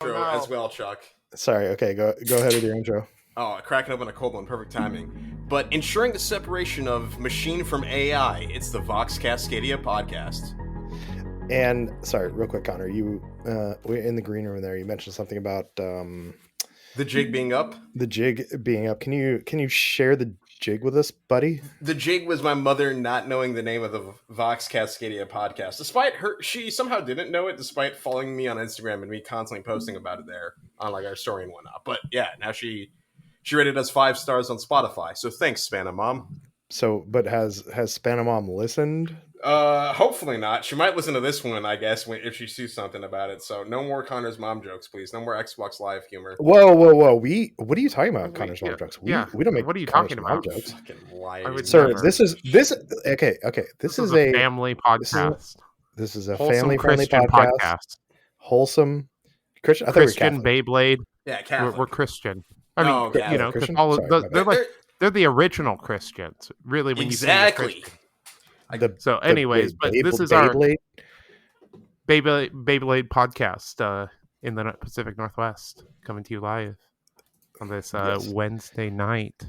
Oh Intro as no. well, Chuck. Sorry. Okay, go ahead with your intro. Oh, cracking open a cold one, perfect timing. But ensuring the separation of machine from AI, it's the Vox Cascadia podcast. And sorry, real quick, Connor, you we're in the green room there. You mentioned something about The jig being up. the jig being up. Can you share the jig with us, buddy? The jig was my mother not knowing the name of the Vox Cascadia podcast. Despite her, she somehow didn't know it, despite following me on Instagram and me constantly posting about it there on like our story and whatnot. But yeah, now she rated us 5 stars on Spotify. So thanks, Spana Mom. So, but has Spanamom listened? Hopefully not. She might listen to this one, I guess, if she sees something about it. So no more Connor's mom jokes, please. No more Xbox Live humor. Whoa! What are you talking about, Connor's mom jokes? We don't make What are you Connor's talking mom about? jokes. Fucking I liars. would Sir, never. this okay. This is a family podcast. This is a Wholesome family-friendly Christian podcast. Wholesome Christian. I thought Christian we were Beyblade. Yeah, Catholic. We're Christian. I mean, Oh, Catholic. you know, because Christian? all Sorry, of my they're bad. like they're the original Christians. Really, when Exactly. you think of Christian. So, anyways, but this is Beyblade. our Beyblade podcast in the Pacific Northwest, coming to you live on this Yes. Wednesday night.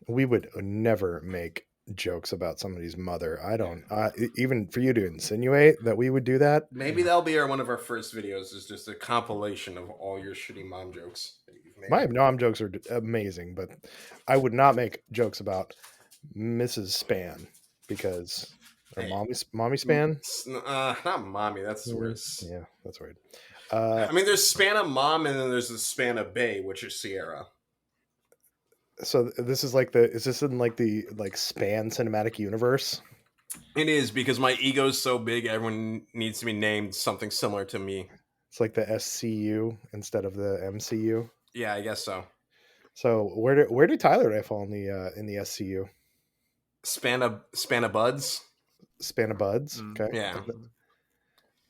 We would never make jokes about somebody's mother. I don't even for you to insinuate that we would do that. Maybe that'll be one of our first videos. Is just a compilation of all your shitty mom jokes that you've made. My mom jokes are amazing, but I would not make jokes about Mrs. Span because or Hey. mommy Span. Not mommy. That's worse. Yeah, that's weird. I mean, there's Spana Mom, and then there's the Spana Bay, which is Sierra. So this is like is this in like the Span Cinematic Universe? It is because my ego's so big. Everyone needs to be named something similar to me. It's like the SCU instead of the MCU. Yeah, I guess so. So where did Tyler and I fall in the SCU? Spana Buds. Span of Buds. Okay. Yeah.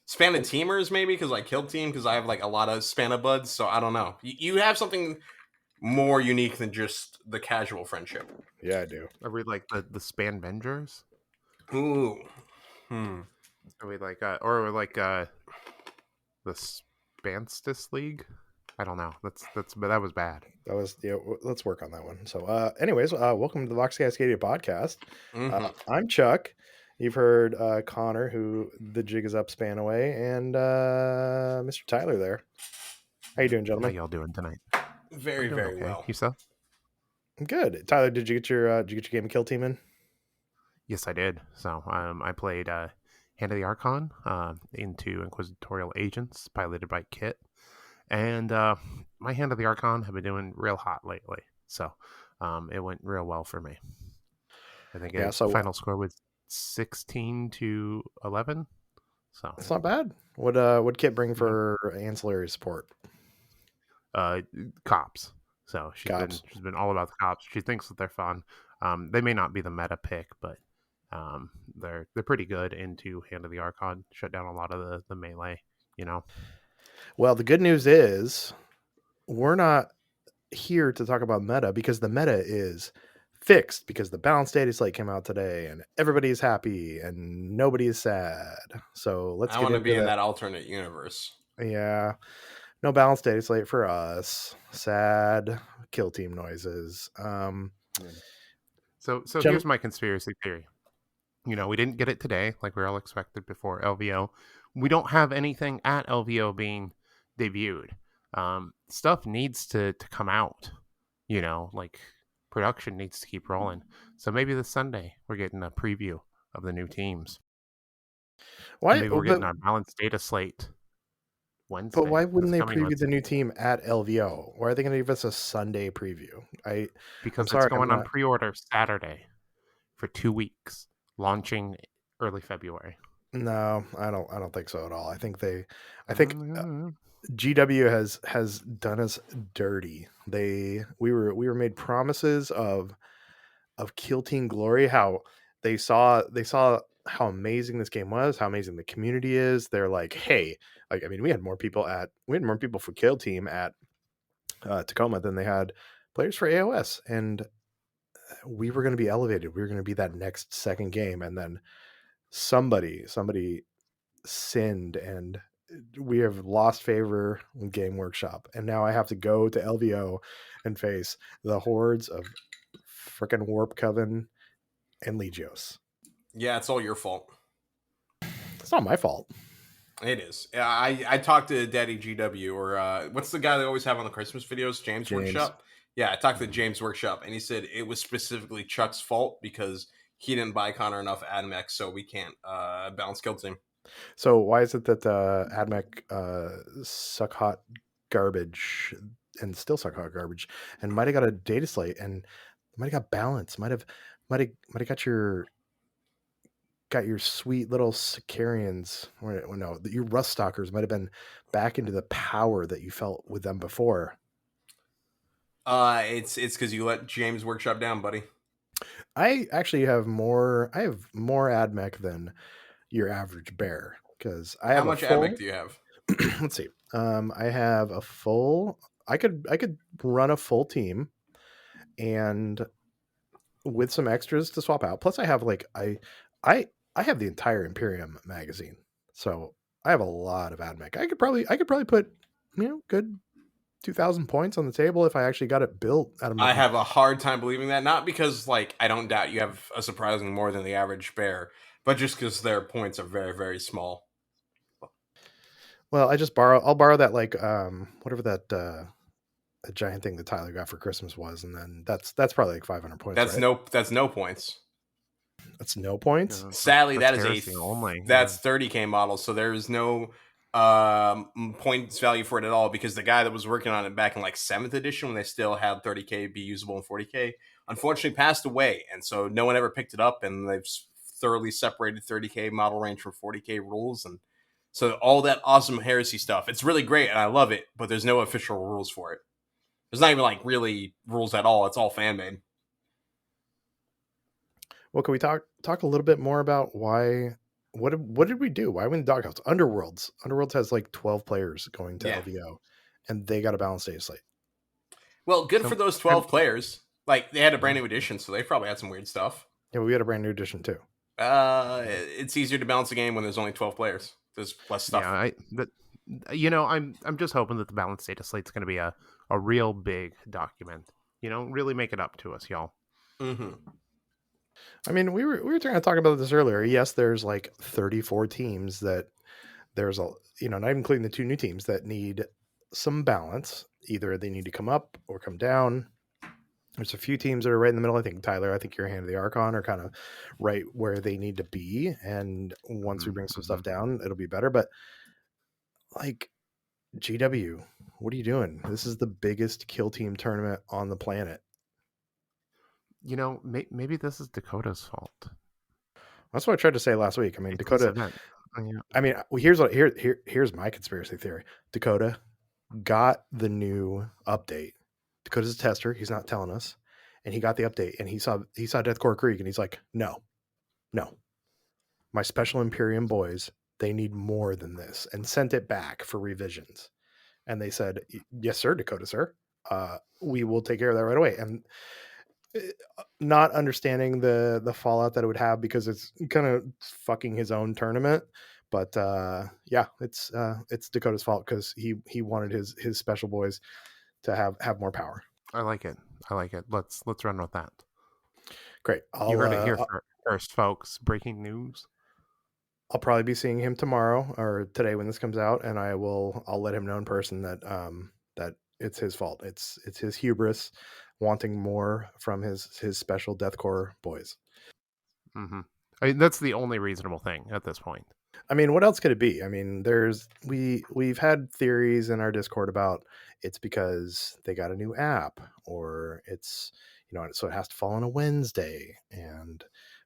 Spana Teamers, maybe, because I killed team, because I have like a lot of Spana Buds, so I don't know. You have something more unique than just the casual friendship. Yeah, I do. Are we like the Span Bengers? Ooh. Are we like or are we like the Spanstis League? I don't know. But that was bad. That was let's work on that one. So anyways, welcome to the Vox Cascadia podcast. I'm Chuck. You've heard Connor, who the jig is up Spannaway, and Mr. Tyler there. How you doing, gentlemen? How y'all doing tonight? Very, very okay. well. Yourself? Good. Tyler, did you get your game of kill team in? Yes, I did. So I played Hand of the Archon into Inquisitorial Agents, piloted by Kit. And my Hand of the Archon have been doing real hot lately. So it went real well for me. I think the final score was 16-11. So it's not bad. What Kit bring for ancillary support? Cops. So she's been all about the cops. She thinks that they're fun. They may not be the meta pick, but they're pretty good into Hand of the Archon. Shut down a lot of the melee, you know. Well, the good news is we're not here to talk about meta because the meta is fixed because the Balance Dataslate came out today and everybody is happy and nobody is sad. So I want to be in that alternate universe. Yeah. No Balance Dataslate for us. Sad kill team noises. So here's my conspiracy theory. You know, we didn't get it today like we all expected before LVO. We don't have anything at LVO being debuted. Stuff needs to come out. You know, like production needs to keep rolling. So maybe this Sunday we're getting a preview of the new teams. Maybe we're getting our Balance Dataslate Wednesday. But why wouldn't they preview the new team at LVO? Why are they going to give us a Sunday preview? Because it's going on pre-order Saturday for 2 weeks, launching early February. No, I don't think so at all. I think GW has done us dirty. We were made promises of kill team glory. How they saw how amazing this game was, how amazing the community is. They're like, hey, like, I mean, we had more people for kill team at Tacoma than they had players for AOS, and we were going to be elevated. We were going to be that next second game, and then somebody sinned and we have lost favor in Game Workshop, and now I have to go to LVO and face the hordes of frickin' Warp Coven and Legios. Yeah, it's all your fault. It's not my fault. It is. Yeah, I talked to Daddy GW, or what's the guy they always have on the Christmas videos? James Workshop. Yeah, I talked to James Workshop, and he said it was specifically Chuck's fault because he didn't buy Connor enough AdMech, so we can't balance kill team. So why is it that AdMech suck hot garbage and still suck hot garbage, and might have got a Dataslate and might have got Balance, might have got your sweet little Sicarians, or no, your Rust Stalkers might have been back into the power that you felt with them before. It's because you let James Workshop down, buddy. I actually have more. I have more AdMech than your average bear because I have How much AdMech do you have? Let's see. I have a full. I could run a full team, and with some extras to swap out. Plus, I have like I have the entire Imperium magazine, so I have a lot of AdMech. I could probably put good 2,000 points on the table if I actually got it built out of. I have a hard time believing that, not because like I don't doubt you have a surprisingly more than the average bear, but just because their points are very, very small. Well, I'll borrow that like whatever that a giant thing that Tyler got for Christmas was, and then that's probably like 500 points. That's right? That's no points. That's no points. Sadly, that is heresy only. That's 30K model, so there is no points value for it at all because the guy that was working on it back in like 7th edition when they still had 30K be usable in 40K unfortunately passed away, and so no one ever picked it up, and they've thoroughly separated 30K model range from 40K rules, and so all that awesome heresy stuff, it's really great and I love it, but there's no official rules for it. There's not even like really rules at all. It's all fan made. Well, can we talk a little bit more about why? What did we do? Why win Doghouse? Underworlds has like 12 players going to LVO, and they got a Balance Dataslate. Well, good for those 12 players. Like they had a brand new edition, so they probably had some weird stuff. Yeah, we had a brand new edition too. It's easier to balance a game when there's only 12 players. There's less stuff. Yeah, I'm just hoping that the Balance Dataslate is going to be a real big document. Really make it up to us, y'all. Mm-hmm. I mean, we were trying to talk about this earlier. Yes, there's like 34 teams that there's not even including the 2 new teams that need some balance. Either they need to come up or come down. There's a few teams that are right in the middle. I think Tyler, your Hand of the Archon are kind of right where they need to be. And once we bring some stuff down, it'll be better. But like GW, what are you doing? This is the biggest kill team tournament on the planet. Maybe this is Dakota's fault. That's what I tried to say last week. I mean, Dakota. I mean, here's my conspiracy theory. Dakota got the new update. Dakota's a tester. He's not telling us, and he got the update, and he saw Deathcore Creek, and he's like, no, my special Imperium boys, they need more than this, and sent it back for revisions. And they said, yes, sir, Dakota, sir. We will take care of that right away. And not understanding the fallout that it would have because it's kind of fucking his own tournament. But yeah, it's Dakota's fault because he wanted his special boys to have more power. I like it. Let's run with that. Great. You heard it here first, folks. Breaking news. I'll probably be seeing him tomorrow or today when this comes out, and I'll let him know in person that that it's his fault. It's his hubris wanting more from his special Deathcore boys. Mm-hmm. I mean, that's the only reasonable thing at this point. I mean, what else could it be? I mean, we've had theories in our Discord about it's because they got a new app, or it's so it has to fall on a Wednesday,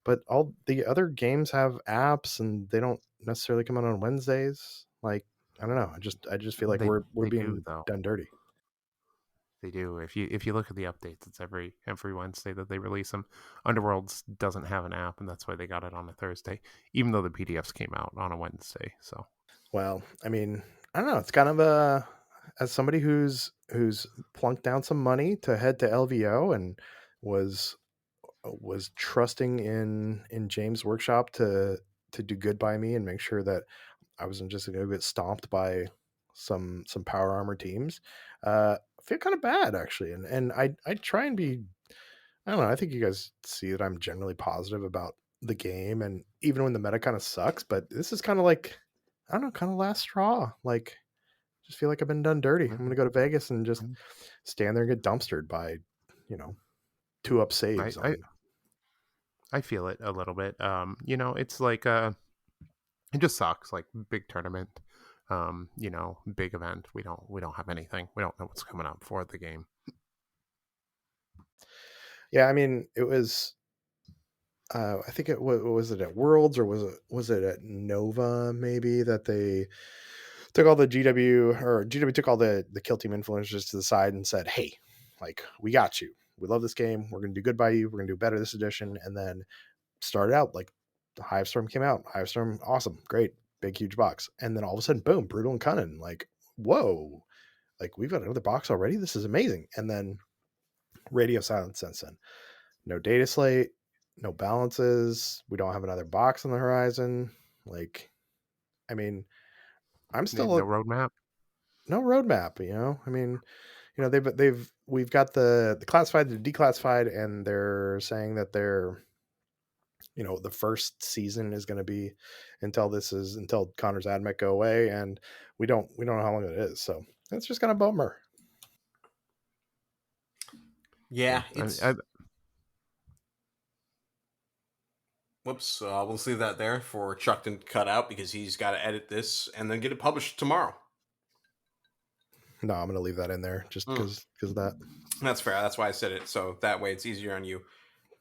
but all the other games have apps and they don't necessarily come out on Wednesdays. Like, I don't know. I just feel like we're being done dirty. They do. If you look at the updates, it's every Wednesday that they release them. Underworlds doesn't have an app, and that's why they got it on a Thursday, even though the PDFs came out on a Wednesday. So, well, I mean, I don't know. It's kind of as somebody who's plunked down some money to head to LVO and was trusting in James Workshop to do good by me and make sure that I wasn't just going to get stomped by some power armor teams. I feel kind of bad actually, and I try and be. I don't know. I think you guys see that I'm generally positive about the game, and even when the meta kind of sucks, but this is kind of like I don't know, kind of last straw. Like, just feel like I've been done dirty. I'm gonna go to Vegas and just stand there and get dumpstered by, you know, 2-up I, saves I on. I feel it a little bit. It's like it just sucks. Like big tournament, big event. We don't have anything. We don't know what's coming up for the game. Yeah, I mean, it was. I think it was it at Worlds or was it at Nova maybe that they took all the GW took all the kill team influencers to the side and said, "Hey, like we got you. We love this game. We're gonna do good by you. We're gonna do better this edition." And then started out like the Hivestorm came out. Hivestorm, awesome, great, big huge box, and then all of a sudden, boom, Brutal and Cunning. Like, whoa, like we've got another box already. This is amazing. And then Radio Silence since then. No data slate, no balances. We don't have another box on the horizon. Like, I mean, I'm No still roadmap. no roadmap. I mean, we've got the classified, the declassified, and they're saying that they're the first season is going to be until Connor's admech go away, and we don't know how long it is. So it's just kind of bummer. Yeah, Yeah, it's. Whoops. We'll leave that there for Chuck to cut out because he's got to edit this and then get it published tomorrow. No, I'm going to leave that in there just because of that. That's fair. That's why I said it. So that way it's easier on you.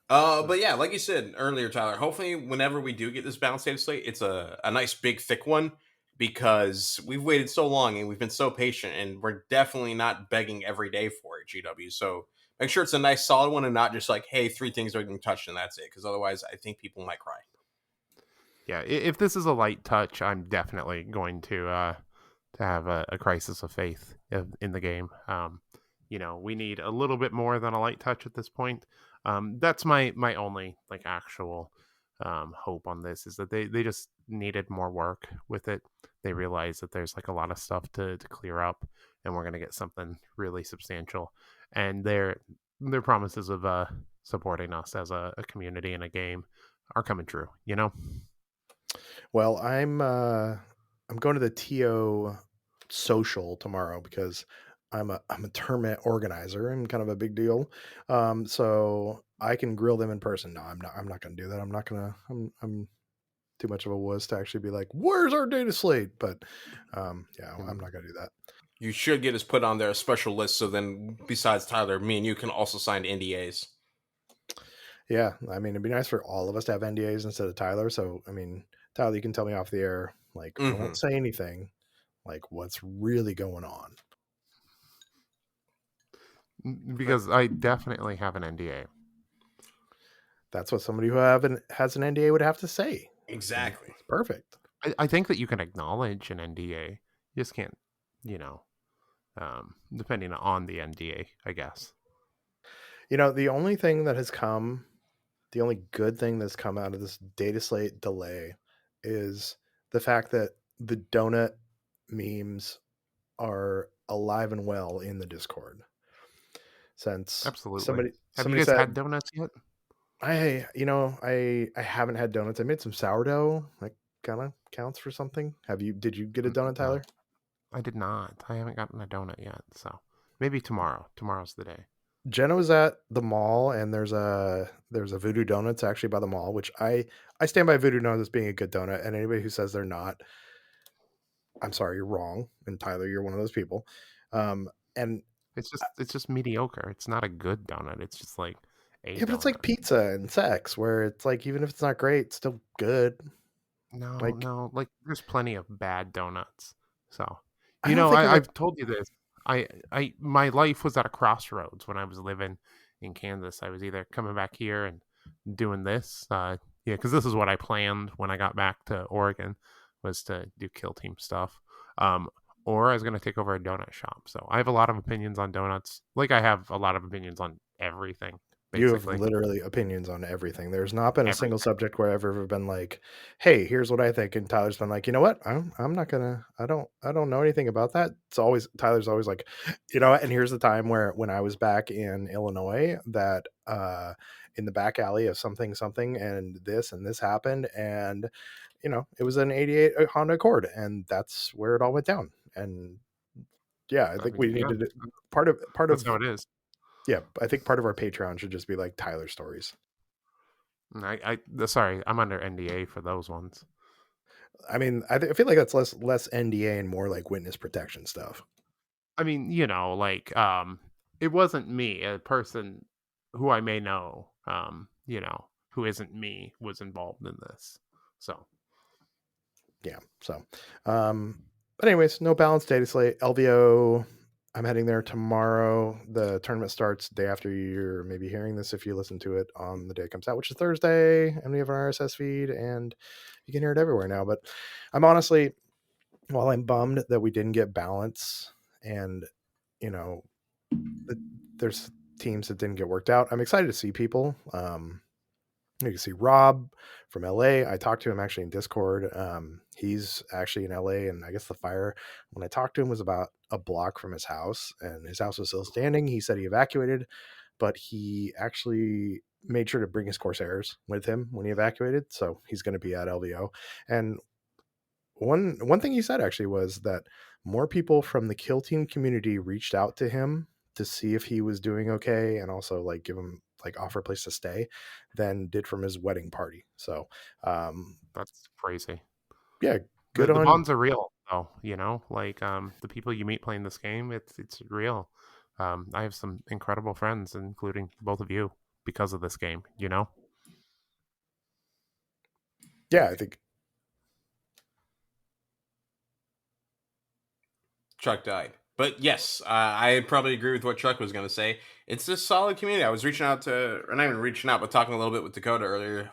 But yeah, like you said earlier, Tyler, hopefully whenever we do get this Balance Dataslate, it's a nice big thick one because we've waited so long and we've been so patient and we're definitely not begging every day for it, GW. So make sure it's a nice solid one and not just like, hey, 3 things are getting touched and that's it. Because otherwise I think people might cry. Yeah, if this is a light touch, I'm definitely going to have a crisis of faith in the game. We need a little bit more than a light touch at this point. That's my only like actual hope on this is that they just needed more work with it. They realized that there's like a lot of stuff to clear up, and we're gonna get something really substantial. And their promises of supporting us as a community and a game are coming true. Well, I'm going to the TO social tomorrow because I'm a tournament organizer and kind of a big deal. So I can grill them in person. No, I'm not going to do that. I'm too much of a wuss to actually be like, "Where's our data slate?" But yeah, I'm not going to do that. You should get us put on their special list so then besides Tyler, me and you can also sign NDAs. Yeah, I mean, it'd be nice for all of us to have NDAs instead of Tyler. So, I mean, Tyler, you can tell me off the air, like, I won't say anything, like, what's really going on. Because I definitely have an NDA. That's what somebody who has an NDA would have to say. Exactly. It's perfect. I think that you can acknowledge an NDA. You just can't, depending on the NDA, I guess. The only good thing that's come out of this data slate delay is the fact that the donut memes are alive and well in the Discord. Since Absolutely. Have you somebody guys said had donuts yet? I haven't had donuts. I made some sourdough. Like kind of counts for something. Did you get a donut, Tyler? No, I did not. I haven't gotten a donut yet. So maybe tomorrow. Tomorrow's the day. Jenna was at the mall, and there's a Voodoo Donuts actually by the mall, which I stand by Voodoo Donuts as being a good donut. And anybody who says they're not, I'm sorry, you're wrong. And Tyler, you're one of those people. And it's just mediocre. It's not a good donut. It's just like a yeah, but it's like donut. pizza and sex, where it's like even if it's not great, it's still good. No. Like there's plenty of bad donuts. So I don't think I've told you this. My life was at a crossroads when I was living in Kansas. I was either coming back here and doing this, because this is what I planned when I got back to Oregon, was to do kill team stuff, or I was going to take over a donut shop. So I have a lot of opinions on donuts, like I have a lot of opinions on everything, You have basically. literally opinions on everything. There's not been a single Everything. subject where I've ever been like, "Hey, here's what I think," and Tyler's been like, "You know what? I'm not gonna. I don't know anything about that." It's always Tyler's always like, "You know what?" And here's the time where when I was back in Illinois, that in the back alley of something something, and this happened, and it was an '88 Honda Accord, and that's where it all went down. And yeah, I I think mean, we yeah, needed it. Part that's of how it is. Yeah, I think part of our Patreon should just be like Tyler stories. Sorry, I'm under NDA for those ones. I mean, I feel like that's less NDA and more like witness protection stuff. I mean, like it wasn't me, a person who I may know, who isn't me was involved in this. So, Yeah. So, but anyways, no Balance Dataslate. LVO. I'm heading there tomorrow. The tournament starts day after you're maybe hearing this if you listen to it on the day it comes out, which is Thursday, and we have an RSS feed, and you can hear it everywhere now. But I'm honestly, while I'm bummed that we didn't get Balance, and you know, there's teams that didn't get worked out, I'm excited to see people. You can see Rob from LA. I talked to him actually in Discord. He's actually in LA, and I guess the fire, when I talked to him, was about a block from his house, and his house was still standing. He said he evacuated, but he actually made sure to bring his Corsairs with him when he evacuated. So he's going to be at LVO. And one thing he said actually was that more people from the kill team community reached out to him to see if he was doing okay, and also like give him like offer a place to stay than did from his wedding party. So that's crazy. yeah, The good the on. bonds are real though, like the people you meet playing this game, it's real. I have some incredible friends, including both of you, because of this game. Yeah, I think Chuck died. But yes, I probably agree with what Chuck was going to say. It's a solid community. I was reaching out to, or not even reaching out, but talking a little bit with Dakota earlier,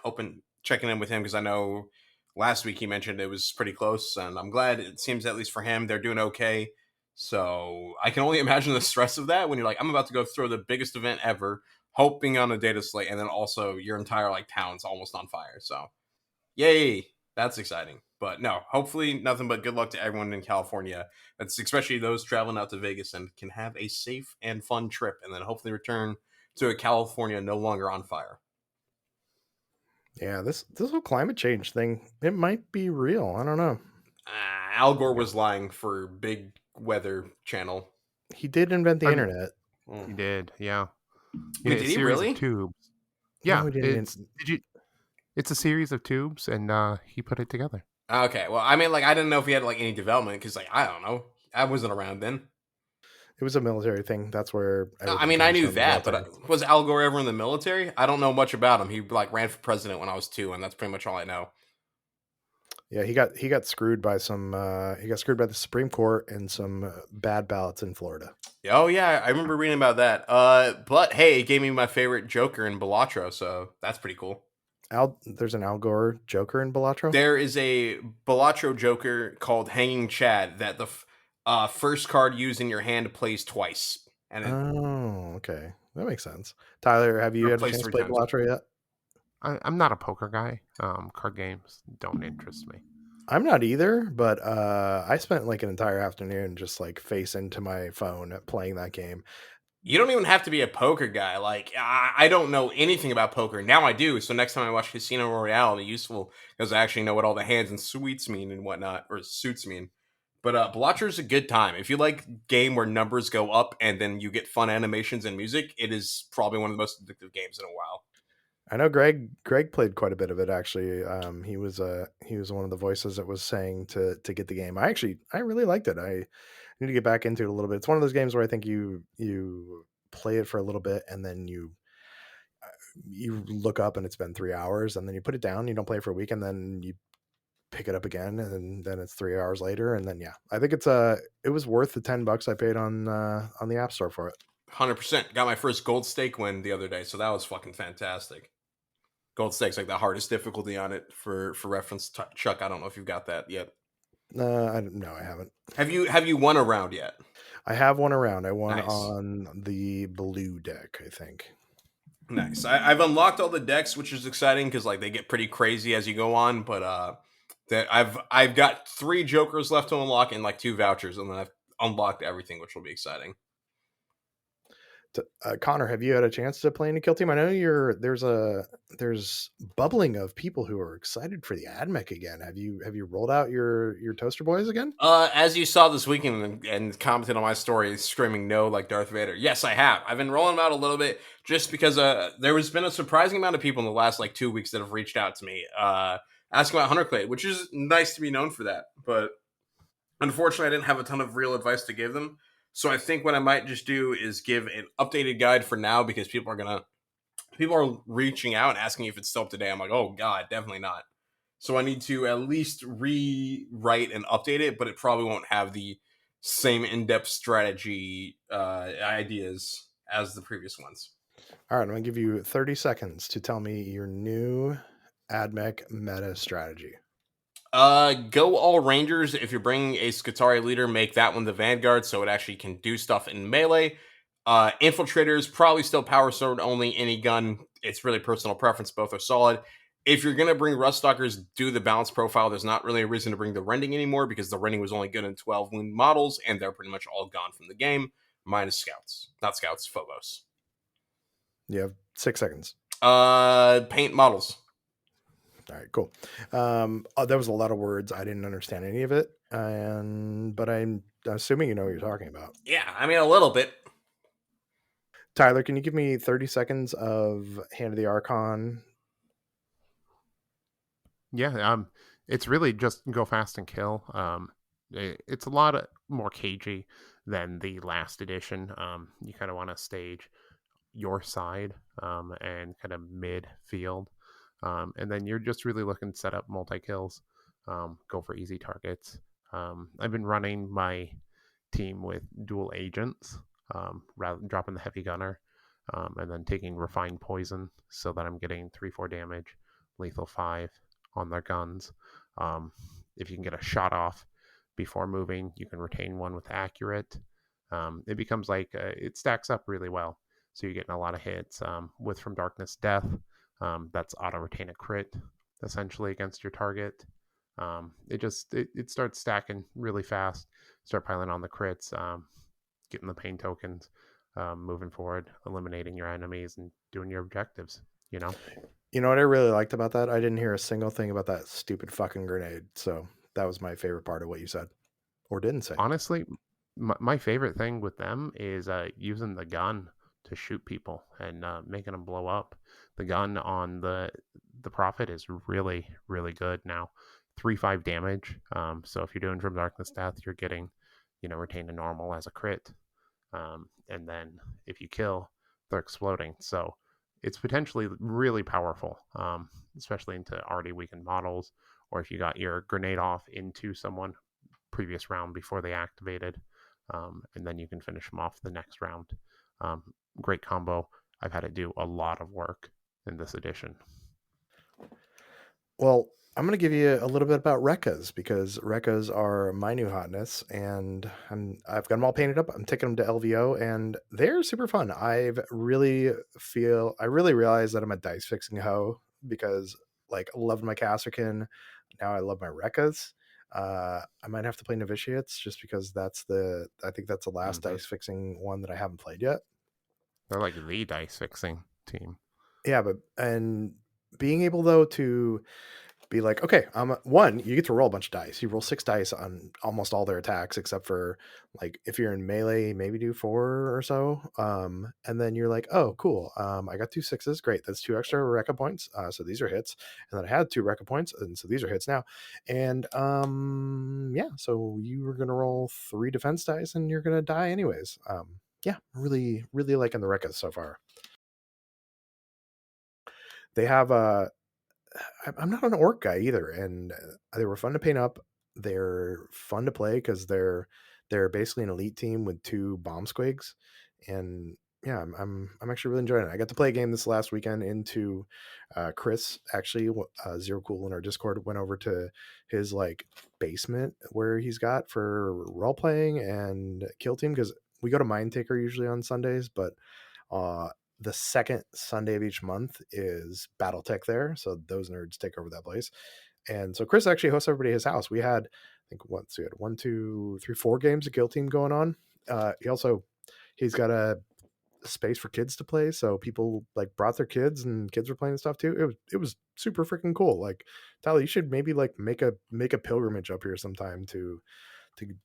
checking in with him because I know last week he mentioned it was pretty close, and I'm glad it seems at least for him they're doing okay. So I can only imagine the stress of that when you're like, I'm about to go throw the biggest event ever, hoping on a data slate, and then also your entire like town's almost on fire. So yay, that's exciting. But no, hopefully nothing but good luck to everyone in California. That's especially those traveling out to Vegas and can have a safe and fun trip and then hopefully return to a California no longer on fire. yeah, this whole climate change thing, it might be real. I don't know. Al Gore Yeah, was lying for Big Weather Channel. He did invent the I mean, internet. he Mm. did. Yeah, Wait, a did he series of really? tubes. No, Yeah, he didn't. it's a series of tubes, and he put it together. Okay, well, I mean, like, I didn't know if he had like any development because, like, I don't know, I wasn't around then. It was a military thing. That's where I everything mean, I comes knew from, the that, but military. was Al Gore ever in the military? I don't know much about him. He like ran for president when I was 2, and that's pretty much all I know. Yeah, he got screwed by some. He got screwed by the Supreme Court and some bad ballots in Florida. Oh yeah, I remember reading about that. But hey, it gave me my favorite Joker in Balatro, so that's pretty cool. There's an Al Gore Joker in Balatro. There is a Balatro Joker called Hanging Chad that the first card used in your hand plays twice, and it Oh, okay, that makes sense. Tyler, have you or had a plays chance to 3 play times. Balatro yet? I'm not a poker guy. Card games don't interest me. I'm not either, but I spent like an entire afternoon just like face into my phone playing that game. You don't even have to be a poker guy. Like I don't know anything about poker. Now I do. So next time I watch Casino Royale, it'll be useful because I actually know what all the hands and suites mean and whatnot, or suits mean. But Blatcher's a good time. If you like game where numbers go up and then you get fun animations and music, it is probably one of the most addictive games in a while. I know Greg played quite a bit of it actually. He was one of the voices that was saying to get the game. I really liked it. I need to get back into it a little bit. It's one of those games where I think you play it for a little bit, and then you look up and it's been 3 hours, and then you put it down, you don't play it for a week, and then you pick it up again, and then it's 3 hours later, and then yeah, I think it was worth the $10 I paid on the App Store for it. 100%. Got my first gold stake win the other day, so that was fucking fantastic. Gold stake's like the hardest difficulty on it for reference. Chuck, I don't know if you've got that yet. No, I haven't. Have you won a round yet? I have one around. I won Nice. on the blue deck, I think. Nice. I've unlocked all the decks, which is exciting because like they get pretty crazy as you go on. But that I've got 3 jokers left to unlock and like 2 vouchers, and then I've unlocked everything, which will be exciting. Connor, have you had a chance to play any Kill Team? I know there's bubbling of people who are excited for the AdMech again. Have you rolled out your toaster boys again? As you saw this weekend and commented on my story, screaming no like Darth Vader. Yes, I have. I've been rolling them out a little bit just because there has been a surprising amount of people in the last like 2 weeks that have reached out to me asking about Hunter Clade, which is nice to be known for that. But unfortunately, I didn't have a ton of real advice to give them. So I think what I might just do is give an updated guide for now because people are reaching out and asking if it's still up to date. I'm like, oh god, definitely not. So I need to at least rewrite and update it, but it probably won't have the same in-depth strategy ideas as the previous ones. All right, I'm gonna give you 30 seconds to tell me your new AdMech meta strategy. Go all Rangers. If you're bringing a Skitarii leader, make that one the Vanguard so it actually can do stuff in melee. Infiltrators, probably still power sword only, any gun. It's really personal preference. Both are solid. If you're going to bring Ruststalkers, do the balance profile. There's not really a reason to bring the Rending anymore because the Rending was only good in 12 wound models, and they're pretty much all gone from the game, minus Scouts. Not Scouts, Phobos. You have 6 seconds. Paint models. All right, cool. That was a lot of words. I didn't understand any of it, but I'm assuming you know what you're talking about. Yeah, I mean, a little bit. Tyler, can you give me 30 seconds of Hand of the Archon? Yeah, it's really just go fast and kill. It's a lot more cagey than the last edition. You kind of want to stage your side and kind of midfield. And then you're just really looking to set up multi-kills, go for easy targets. I've been running my team with dual agents, rather dropping the heavy gunner, and then taking refined poison so that I'm getting 3-4 damage, lethal 5 on their guns. If you can get a shot off before moving, you can retain one with accurate. It becomes like it stacks up really well. So you're getting a lot of hits with From Darkness Death. That's auto retain a crit essentially against your target. It starts stacking really fast. Start piling on the crits, getting the pain tokens, moving forward, eliminating your enemies, and doing your objectives. You know. You know what I really liked about that? I didn't hear a single thing about that stupid fucking grenade. So that was my favorite part of what you said, or didn't say. Honestly, my favorite thing with them is using the gun to shoot people and making them blow up. The gun on the Prophet is really, really good now. 3-5 damage. So if you're doing From Darkness Death, you're getting, retain to normal as a crit. And then if you kill, they're exploding. So it's potentially really powerful, especially into already weakened models, or if you got your grenade off into someone previous round before they activated, and then you can finish them off the next round. Great combo. I've had to do a lot of work in this edition. Well, I'm going to give you a little bit about Rekkas because Rekkas are my new hotness, and I've got them all painted up. I'm taking them to LVO, and they're super fun. I really realize that I'm a dice fixing hoe because like I loved my Casterkin. Now I love my Rekkas. I might have to play Novitiates just because I think that's the last dice fixing one that I haven't played yet. They're like the dice fixing team. Yeah, and being able though to be like, okay, one, you get to roll a bunch of dice. You roll 6 dice on almost all their attacks, except for like if you're in melee, maybe do 4 or so. And then you're like, oh, cool. I got 2 6s. Great. That's 2 extra Rekka points. So these are hits. And then I had 2 Rekka points, and so these are hits now. And yeah, so you were gonna roll 3 defense dice, and you're gonna die anyways. Yeah, really, really liking the Rekkas so far. They have I'm not an orc guy either, and they were fun to paint up. They're fun to play because they're basically an elite team with 2 bomb squigs, and yeah, I'm actually really enjoying it. I got to play a game this last weekend into Chris. Actually, Zero Cool in our Discord went over to his like basement where he's got for role playing and kill team because we go to Mind Taker usually on Sundays, but the second Sunday of each month is BattleTech there, so those nerds take over that place. And so Chris actually hosts everybody at his house. We had, I think, once we had 1, 2, 3, 4 games of Kill Team going on. He's got a space for kids to play, so people like brought their kids and kids were playing stuff too. It was super freaking cool. Like, Tyler, you should maybe like make a pilgrimage up here sometime to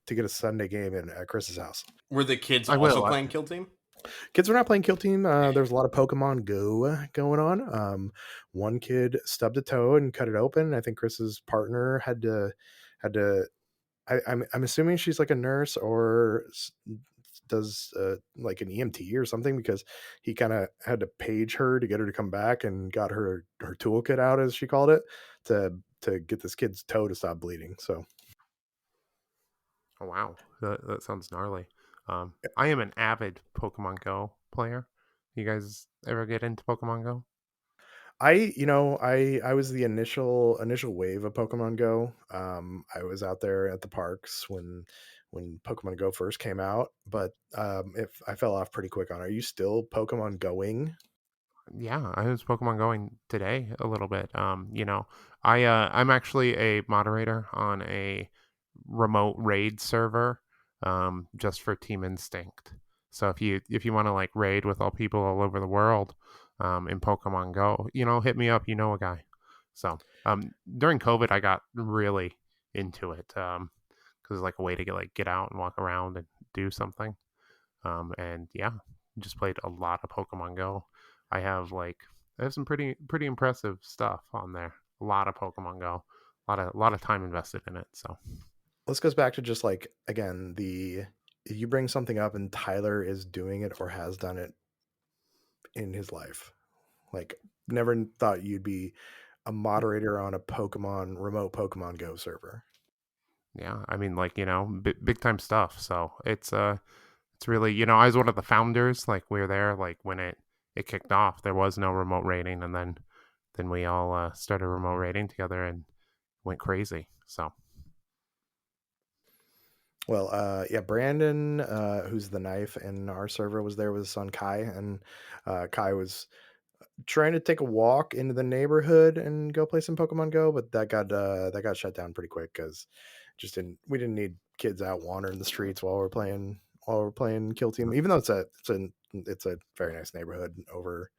get a Sunday game in at Chris's house. Were the kids I also will. playing Kill Team? Kids were not playing Kill Team. There's a lot of Pokemon Go going on. One kid stubbed a toe and cut it open. I think Chris's partner had to. I'm assuming she's like a nurse or does like an EMT or something, because he kind of had to page her to get her to come back and got her toolkit out, as she called it, to get this kid's toe to stop bleeding. So Oh wow, that sounds gnarly. I am an avid Pokemon Go player. You guys ever get into Pokemon Go? I was the initial wave of Pokemon Go. I was out there at the parks when Pokemon Go first came out, but if I fell off pretty quick on it. Are you still Pokemon going? Yeah, I was Pokemon going today a little bit. I'm actually a moderator on a remote raid server, just for Team Instinct. So if you want to like raid with all people all over the world, in Pokemon Go, hit me up. You know a guy. So during COVID, I got really into it, because it's like a way to get out and walk around and do something. And yeah, just played a lot of Pokemon Go. I have some pretty impressive stuff on there. A lot of Pokemon Go, a lot of time invested in it. So This goes back to just like, again, the you bring something up and Tyler is doing it or has done it in his life. Like, never thought you'd be a moderator on a remote Pokemon Go server. yeah, I mean, like, big time stuff. So it's really, I was one of the founders. Like, we were there like when it kicked off. There was no remote rating, and then we all started remote rating together and went crazy. So Well, yeah, Brandon, who's the knife in our server, was there with his son Kai, and Kai was trying to take a walk into the neighborhood and go play some Pokemon Go, but that got shut down pretty quick because just didn't we didn't need kids out wandering the streets while we're playing Kill Team. Even though it's a very nice neighborhood over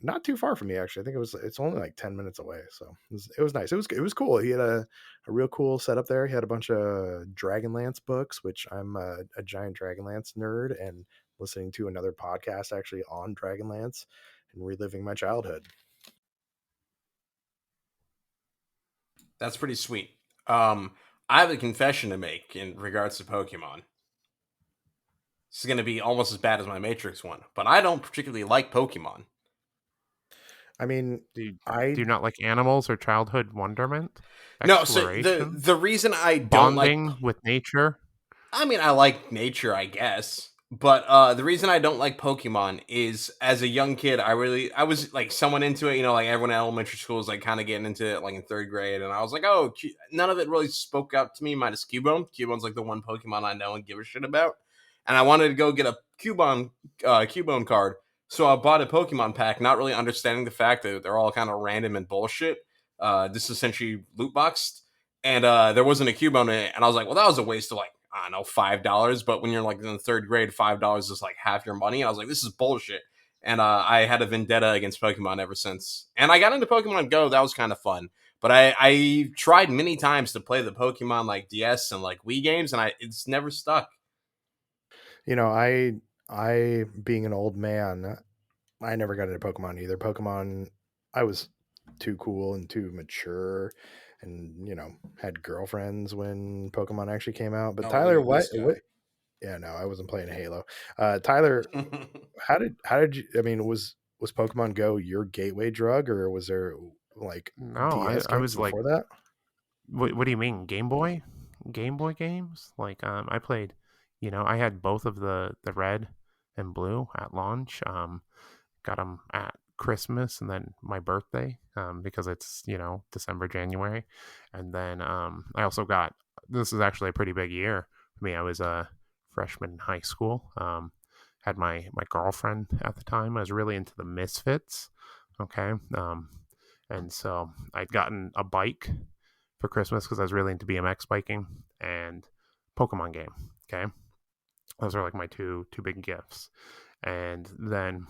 not too far from me, actually. I think it's only like 10 minutes away, so it was nice. It was cool. He had a real cool setup there. He had a bunch of Dragonlance books, which I'm a giant Dragonlance nerd, and listening to another podcast actually on Dragonlance and reliving my childhood. That's pretty sweet. I have a confession to make in regards to Pokemon. This is going to be almost as bad as my Matrix one, but I don't particularly like Pokemon. I mean, do you, I do you not like animals or childhood wonderment, No, so the exploration, the reason I don't like, bonding with nature? I mean, I like nature, I guess, but the reason I don't like Pokemon is as a young kid, I was like someone into it, like everyone in elementary school is like kind of getting into it, like in third grade, and I was like, oh, none of it really spoke out to me, minus Cubone. Cubone's like the one Pokemon I know and give a shit about, and I wanted to go get a Cubone card, so I bought a Pokemon pack, not really understanding the fact that they're all kind of random and bullshit. This is essentially loot boxed, and there wasn't a Cubone in it, and I was like, well, that was a waste of like, I don't know, $5. But when you're like in the third grade, $5 is like half your money. And I was like, this is bullshit. And I had a vendetta against Pokemon ever since. And I got into Pokemon Go. That was kind of fun. But I tried many times to play the Pokemon like DS and like Wii games, and it's never stuck. I being an old man, I never got into Pokemon either. Pokemon, I was too cool and too mature, and had girlfriends when Pokemon actually came out. But Oh, Tyler, look at what? this guy. What? Yeah, no, I wasn't playing Halo. Tyler, how did you? I mean, was Pokemon Go your gateway drug, or was there like No, DS I games was like, before that? what do you mean, Game Boy? Game Boy games? Like, I played, I had both of the red and blue at launch. Got them at Christmas and then my birthday, because it's, December, January. And then I also got, this is actually a pretty big year for me. I was a freshman in high school. had my girlfriend at the time. I was really into the Misfits. Okay. And so I'd gotten a bike for Christmas because I was really into BMX biking and Pokemon game. Okay. Those are like my two big gifts. And then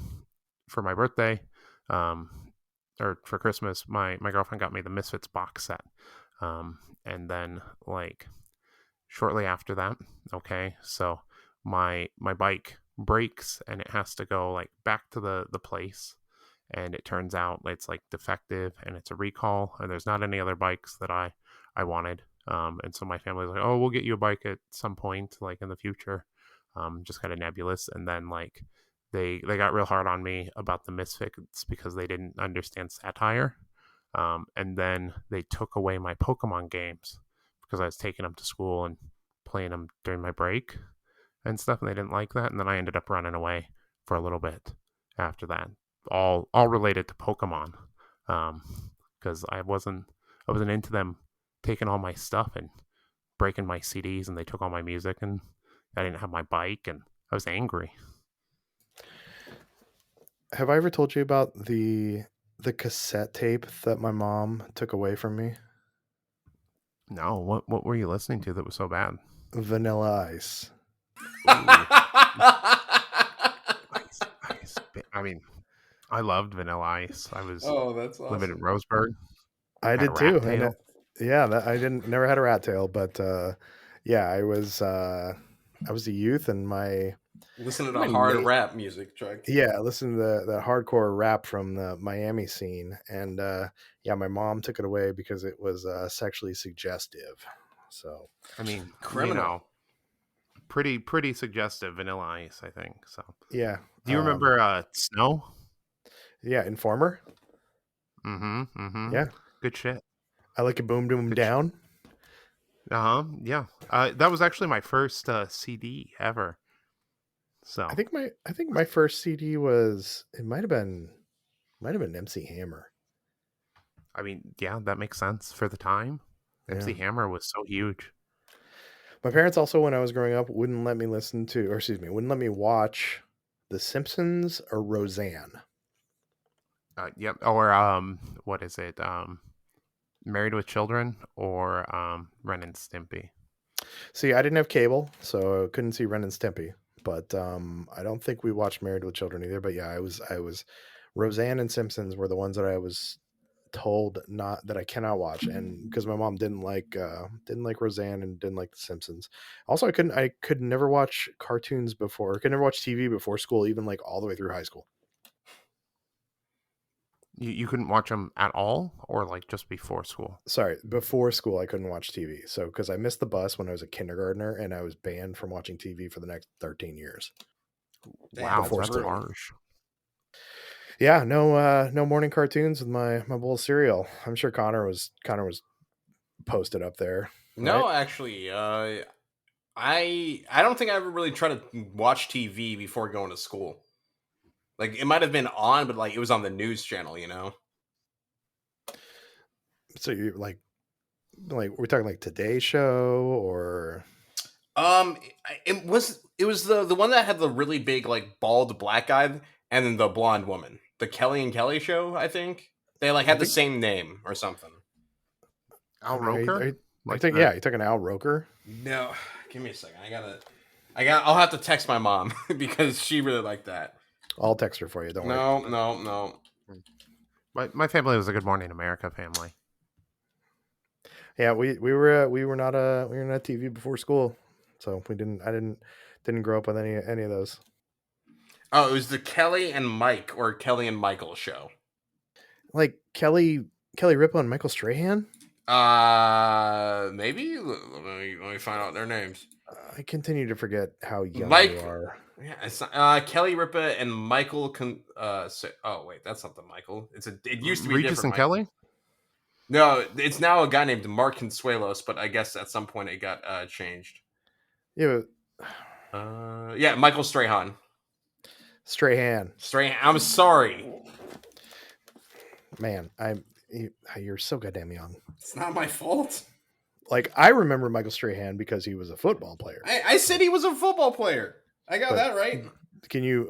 for my birthday, or for Christmas, my girlfriend got me the Misfits box set. And then like shortly after that, okay, so my bike breaks and it has to go like back to the place, and it turns out it's like defective and it's a recall, and there's not any other bikes that I wanted. And so my family's like, oh, we'll get you a bike at some point like in the future. Just kind of nebulous. And then like they got real hard on me about the Misfits because they didn't understand satire. And then they took away my Pokemon games because I was taking them to school and playing them during my break and stuff, and they didn't like that. And then I ended up running away for a little bit after that, all related to Pokemon, because I wasn't into them taking all my stuff and breaking my CDs, and they took all my music, and I didn't have my bike, and I was angry. Have I ever told you about the cassette tape that my mom took away from me? No, what were you listening to that was so bad? Vanilla Ice. Ooh, ice. I mean, I loved Vanilla Ice. I was Oh, that's living in awesome. Roseburg. I Had a did too. rat tail. I didn't never had a rat tail, but yeah, I was a youth, and Listen to the my hard mate, rap music track. yeah, listen to the hardcore rap from the Miami scene, and yeah, my mom took it away because it was sexually suggestive. So I mean, Criminal. pretty suggestive Vanilla Ice, I think. So, yeah, do you remember Snow? yeah, Informer. Mm-hmm. Yeah, Good shit. I like it. Boom, boom, Good shit. down. Yeah. That was actually my first CD ever. So, I think my first CD was, it might have been MC Hammer. I mean, yeah, that makes sense for the time. Yeah. MC Hammer was so huge. My parents also, when I was growing up, wouldn't let me wouldn't let me watch The Simpsons or Roseanne. Yep. Or what is it? Married with Children or Ren and Stimpy. See, I didn't have cable, so I couldn't see Ren and Stimpy. But I don't think we watched Married with Children either. But yeah, I was Roseanne and Simpsons were the ones that I was told not that I cannot watch, and because my mom didn't like Roseanne and didn't like The Simpsons. Also, I could never watch cartoons before. I could never watch TV before school, even like all the way through high school. You couldn't watch them at all, or like just before school? Sorry, before school I couldn't watch TV. So because I missed the bus when I was a kindergartner, and I was banned from watching TV for the next 13 years. Damn, Wow, that's harsh. Yeah, no morning cartoons with my bowl of cereal. I'm sure Connor was posted up there. No, Right? actually, I don't think I ever really tried to watch TV before going to school. Like it might have been on, but like it was on the news channel, you know. So you like we're talking like Today Show or It was the one that had the really big like bald black guy and then the blonde woman, the Kelly and Kelly show. I think they like I had the think same name or something. Al Roker? I think yeah, you're talking Al Roker. No, give me a second. I'll have to text my mom because she really liked that. I'll text her for you. Don't worry. No. My family was a Good Morning America family. Yeah, we were not TV before school, so I didn't grow up with any of those. Oh, it was the Kelly and Mike or Kelly and Michael show. Like Kelly Ripa and Michael Strahan. Maybe let me find out their names. I continue to forget how young you are. Yeah, it's Kelly Ripa and Michael. Oh wait, that's not the Michael. It used to be Regis different and Kelly. No, it's now a guy named Mark Consuelos, but I guess at some point it got changed. Yeah. Yeah, Michael Strahan. Strahan. I'm sorry, man. You're so goddamn young. It's not my fault. Like I remember Michael Strahan because he was a football player. I said he was a football player. I got that right. Can you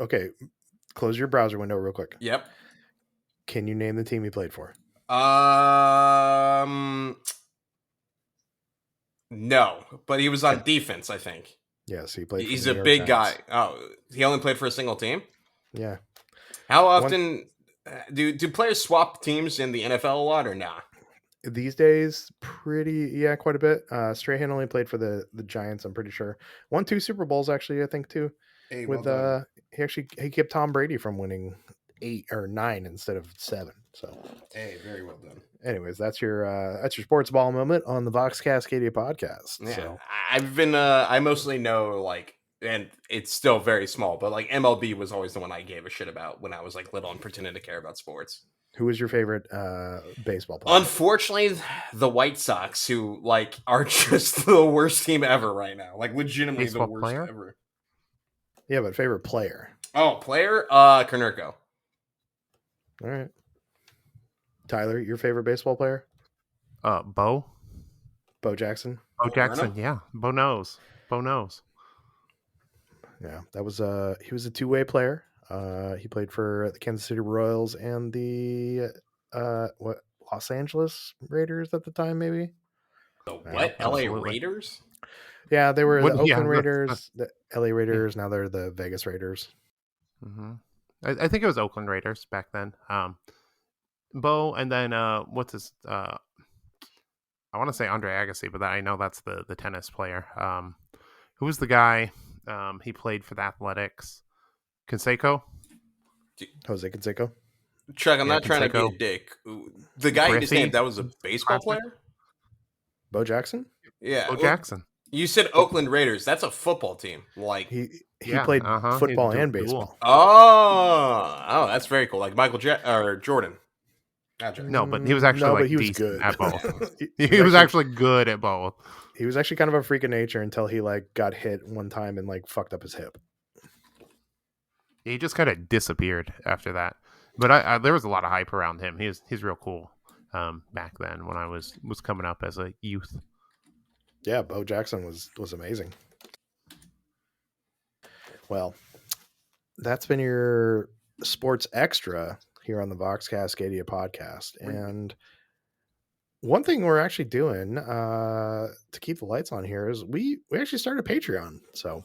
close your browser window real quick? Yep. Can you name the team he played for? No, but he was on Okay. defense, I think. Yes, he played for He's the a New York big Giants. guy. Oh, he only played for a single team? Yeah. How often do players swap teams in the NFL a lot or nah? These days, quite a bit. Strahan only played for the Giants, I'm pretty sure. Won 2 Super Bowls actually, I think too. Hey, With well done. he kept Tom Brady from winning 8 or 9 instead of 7. So, Hey, very well done. anyways, that's your sports ball moment on the Vox Cascadia podcast. Yeah, So, I've been I mostly know like, and it's still very small, but like MLB was always the one I gave a shit about when I was like little and pretending to care about sports. who was your favorite baseball player? Unfortunately, the White Sox, who like are just the worst team ever right now, like legitimately Baseball the worst player? ever. Yeah, but favorite player. Oh, player, Konerko. All right. Tyler, your favorite baseball player? Bo Jackson. Jackson. Yeah, Bo knows. Yeah, that was he was a two-way player. He played for the Kansas City Royals and the Los Angeles Raiders at the time, maybe. The Yeah, what? so- LA Absolutely. Raiders? yeah, they were the Yeah, Oakland that's Raiders, the LA Raiders. Now they're the Vegas Raiders. hmm I think it was Oakland Raiders back then. Bo, and then what's his? I want to say Andre Agassi, but I know that's the tennis player. Who was the guy? He played for the Athletics. Canseco? Jose Canseco. Chuck, I'm Yeah, not trying to be Canseco. a dick. The guy you just Griffey? named, that was a baseball Classic. player? Bo Jackson. Yeah. Bo Well, Jackson. you said Oakland Raiders. That's a football team. Like, He Yeah, played He's football and dual. baseball. oh, that's very cool. Like or Jordan. Not Jordan. No, but he was actually No, but like he was decent good. at both. he Was actually good at both. he was actually kind of a freak of nature until he like got hit one time and like fucked up his hip. He just kind of disappeared after that. But I there was a lot of hype around him. He's real cool. Back then when I was coming up as a youth. Yeah, Bo Jackson was amazing. Well, that's been your sports extra here on the Vox Cascadia podcast. And one thing we're actually doing to keep the lights on here is we actually started Patreon. So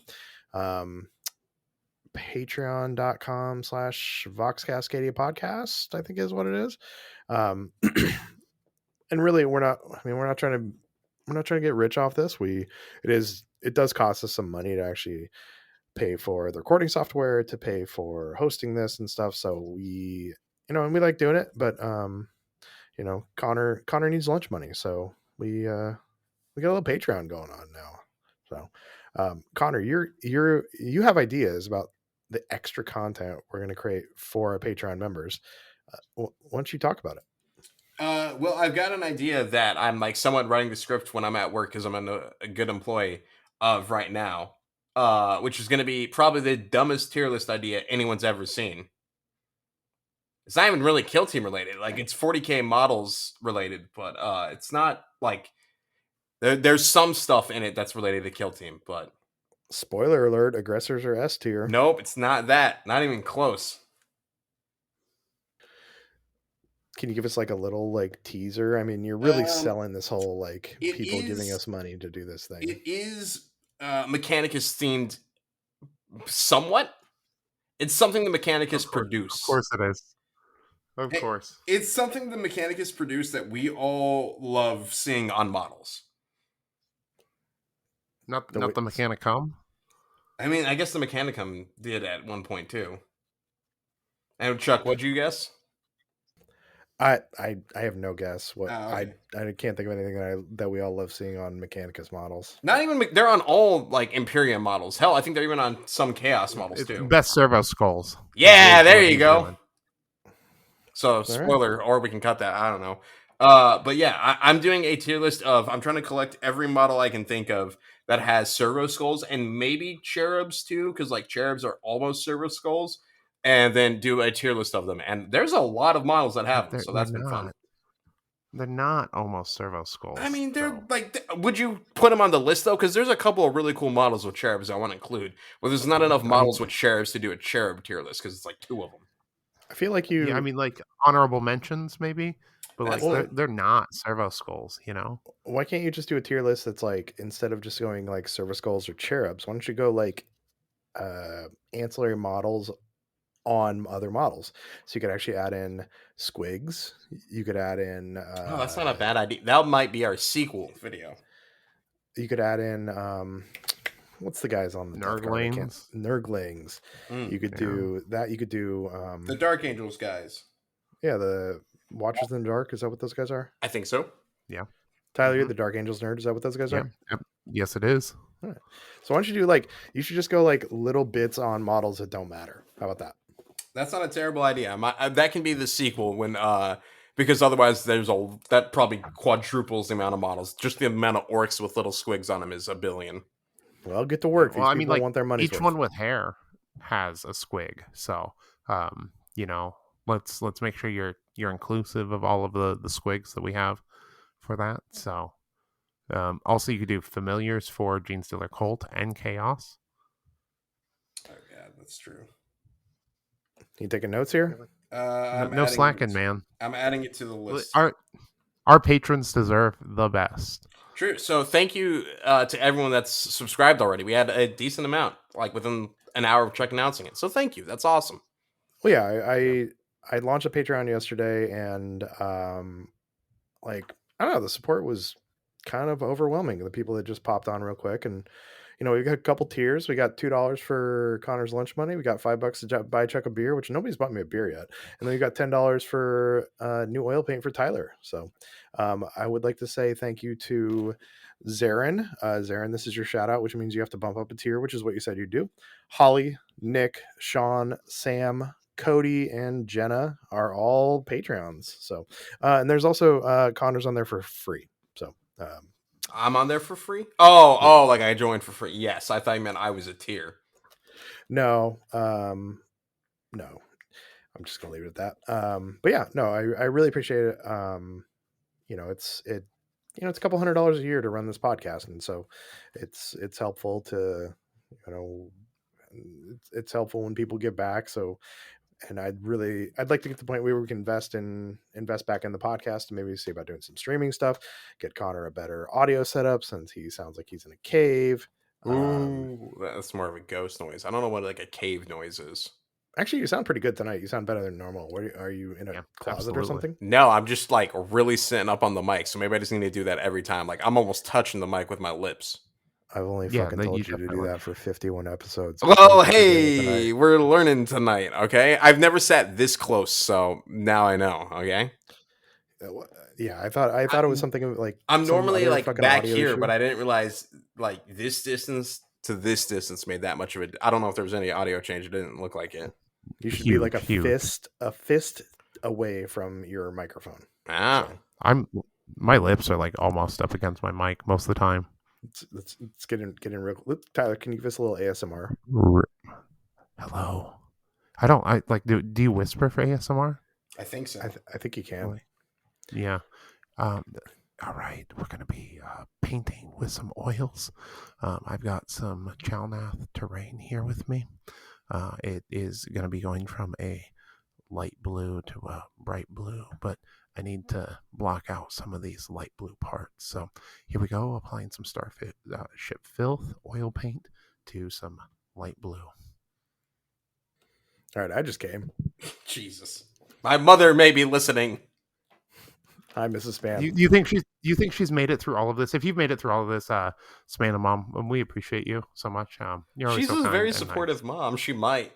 patreon.com/Vox Cascadia podcast, I think is what it is. And really we're not trying to get rich off this. It does cost us some money to actually pay for the recording software, to pay for hosting this and stuff. So and we like doing it, but Connor needs lunch money, so we got a little Patreon going on now. So Connor, you have ideas about the extra content we're going to create for our Patreon members. Why don't you talk about it? Well, I've got an idea that I'm like somewhat writing the script when I'm at work because I'm a good employee of right now. Which is going to be probably the dumbest tier list idea anyone's ever seen. It's not even really Kill Team related. Like it's 40K models related, but it's not like there's some stuff in it that's related to Kill Team, but Spoiler alert: aggressors are S tier. nope, it's not that. Not even close. Can you give us like a little like teaser? I mean, you're really selling this whole like people giving us money to do this thing. It is Mechanicus themed somewhat. It's something the Mechanicus produce. Of course it is. Of course. It's something the Mechanicus produce that we all love seeing on models. Not the Mechanicum. I mean, I guess the Mechanicum did at one point too. And Chuck, what'd you guess? I have no guess. What okay. I can't think of anything that we all love seeing on Mechanicus models. Not even they're on all like Imperium models. Hell, I think they're even on some Chaos models too. Best servo skulls. Yeah, there you go. Doing. So spoiler, right. or we can cut that. I don't know. But yeah, I'm doing a tier list of. I'm trying to collect every model I can think of that has servo skulls and maybe cherubs too, because like cherubs are almost servo skulls. And then do a tier list of them. And there's a lot of models that have them, so that's been fun. They're not almost servo skulls. I mean, they're though. like, would you put them on the list though? Because there's a couple of really cool models with cherubs I want to include. Well, there's not enough models with cherubs to do a cherub tier list because it's like 2 of them. I feel like Yeah, I mean, like honorable mentions maybe, but like they're not servo skulls, you know. Why can't you just do a tier list that's like, instead of just going like servo skulls or cherubs, why don't you go like ancillary models on other models? So you could actually add in squigs. You could add in. Oh, that's not a bad idea. That might be our sequel video. You could add in. What's the guys on the death card? I can't. Nurglings. You could do that. You could do the Dark Angels guys. Yeah, the Watchers in the Dark. Is that what those guys are? I think so. Yeah. Tyler, you're the Dark Angels nerd. Is that what those guys are? Yep. Yes, it is. All right. So why don't you do like, you should just go like little bits on models that don't matter. How about that? That's not a terrible idea. That can be the sequel when because otherwise that probably quadruples the amount of models. Just the amount of orcs with little squigs on them is 1 billion. Well, get to work. Well, I mean, like want their money. Each one with hair has a squig, so you know, let's make sure you're inclusive of all of the squigs that we have for that. So, also you could do familiars for Gene Stealer Colt and Chaos. Oh yeah, that's true. You taking notes here? No slacking, man. I'm adding it to the list. Our patrons deserve the best. True. So thank you to everyone that's subscribed already. We had a decent amount, like within an hour of Chuck announcing it. So thank you. That's awesome. Well, yeah, I launched a Patreon yesterday, and like, I don't know, the support was kind of overwhelming. The people that just popped on real quick, and you know, we got a couple tiers. We got $2 for Connor's lunch money. We got $5 to buy Chuck a beer, which nobody's bought me a beer yet. And then we got $10 for new oil paint for Tyler. So I would like to say thank you to Zarin. Zarin, this is your shout out, which means you have to bump up a tier, which is what you said you'd do. Holly, Nick, Sean, Sam, Cody, and Jenna are all Patreons. So and there's also Connor's on there for free. So I'm on there for free. Oh, like I joined for free. Yes, I thought you meant I was a tier. No, no. I'm just gonna leave it at that. But yeah, no, I really appreciate it. You know, it's a couple $100 a year to run this podcast, and so it's helpful to, you know, it's helpful when people give back. So, and I'd like to get to the point where we can invest back in the podcast, and maybe see about doing some streaming stuff, get Connor a better audio setup since he sounds like he's in a cave. Ooh, that's more of a ghost noise. I don't know what like a cave noise is. Actually, you sound pretty good tonight. You sound better than normal. Are you in a closet or something? No, I'm just like really sitting up on the mic. So maybe I just need to do that every time. Like I'm almost touching the mic with my lips. I've only fucking told you to do that for 51 episodes. Well, hey, we're learning tonight, okay? I've never sat this close, so now I know, okay? Yeah, I thought it was something like I'm normally like back here, but I didn't realize like this distance to this distance made that much of it. I don't know if there was any audio change. It didn't look like it. You should be like a fist away from your microphone. Ah, so. My lips are like almost up against my mic most of the time. Let's get in real. Tyler, can you give us a little ASMR? Hello. I like. Do you whisper for ASMR? I think so. I think you can. Yeah. All right. We're gonna be painting with some oils. I've got some Chalnath terrain here with me. It is gonna be going from a light blue to a bright blue, but I need to block out some of these light blue parts. So here we go, applying some Starship Filth oil paint to some light blue. All right, I just came. Jesus. My mother may be listening. Hi, Mrs. Span. You think she's made it through all of this? If you've made it through all of this, Span and Mom, we appreciate you so much. She's a very supportive mom. She might.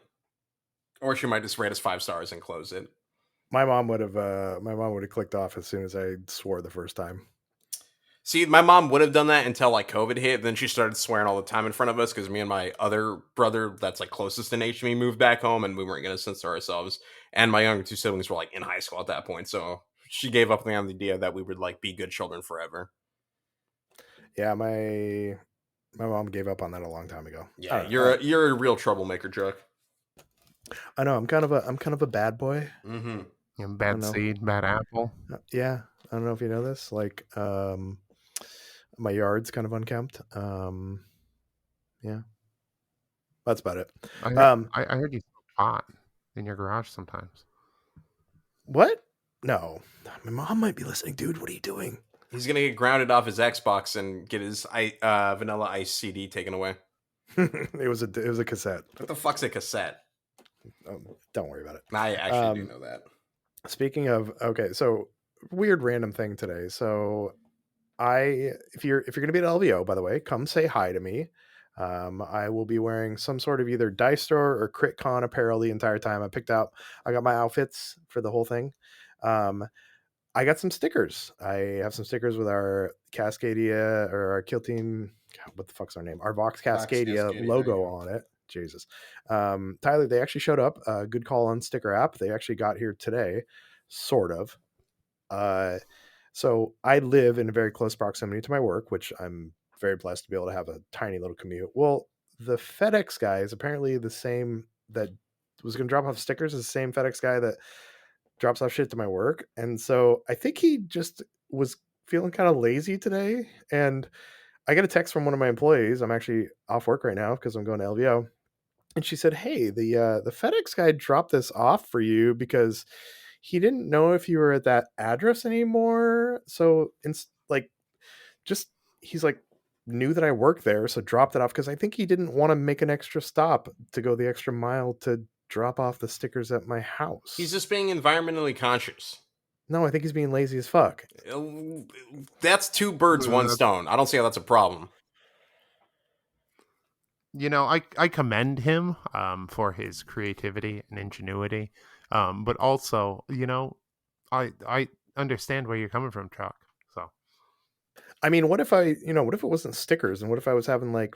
Or she might just rate us 5 stars and close it. My mom would have clicked off as soon as I swore the first time. See, my mom would have done that until like COVID hit. Then she started swearing all the time in front of us because me and my other brother, that's like closest in age to me, moved back home and we weren't going to censor ourselves. And my younger 2 siblings were like in high school at that point, so she gave up on the idea that we would like be good children forever. Yeah, my mom gave up on that a long time ago. Yeah, you're a real troublemaker, Chuck. I know. I'm kind of a bad boy. Mm-hmm. Bad seed, bad apple. Yeah, I don't know if you know this. Like, my yard's kind of unkempt. Yeah, that's about it. I heard, Um, I heard you smoke pot in your garage sometimes. what? No, my mom might be listening, dude. What are you doing? He's gonna get grounded off his Xbox and get his Vanilla Ice CD taken away. It was a cassette. What the fuck's a cassette? Don't worry about it. I actually do know that. Speaking of, okay, so weird random thing today. So if you're gonna be at LVO, by the way, come say hi to me. I will be wearing some sort of either Dice Store or CritCon apparel the entire time. I got my outfits for the whole thing. I got some stickers. I have some stickers with our Cascadia or our Kill Team. God, what the fuck's our name? Our Vox Cascadia Cascadia, logo on it. Jesus. Tyler, they actually showed up. Good call on Sticker app. They actually got here today, sort of. So I live in a very close proximity to my work, which I'm very blessed to be able to have a tiny little commute. Well, the FedEx guy is apparently the same that was going to drop off stickers, is the same FedEx guy that drops off shit to my work. And so I think he just was feeling kind of lazy today. And I got a text from one of my employees. I'm actually off work right now because I'm going to LVO. And she said, "Hey, the FedEx guy dropped this off for you because he didn't know if you were at that address anymore. So it's like, just he's like knew that I worked there, so dropped it off because I think he didn't want to make an extra stop to go the extra mile to drop off the stickers at my house. He's just being environmentally conscious. No, I think he's being lazy as fuck. That's two birds, one stone. I don't see how that's a problem. You know, I commend him for his creativity and ingenuity, but also, you know, I understand where you're coming from, Chuck. So, I mean, what if what if it wasn't stickers, and what if I was having like,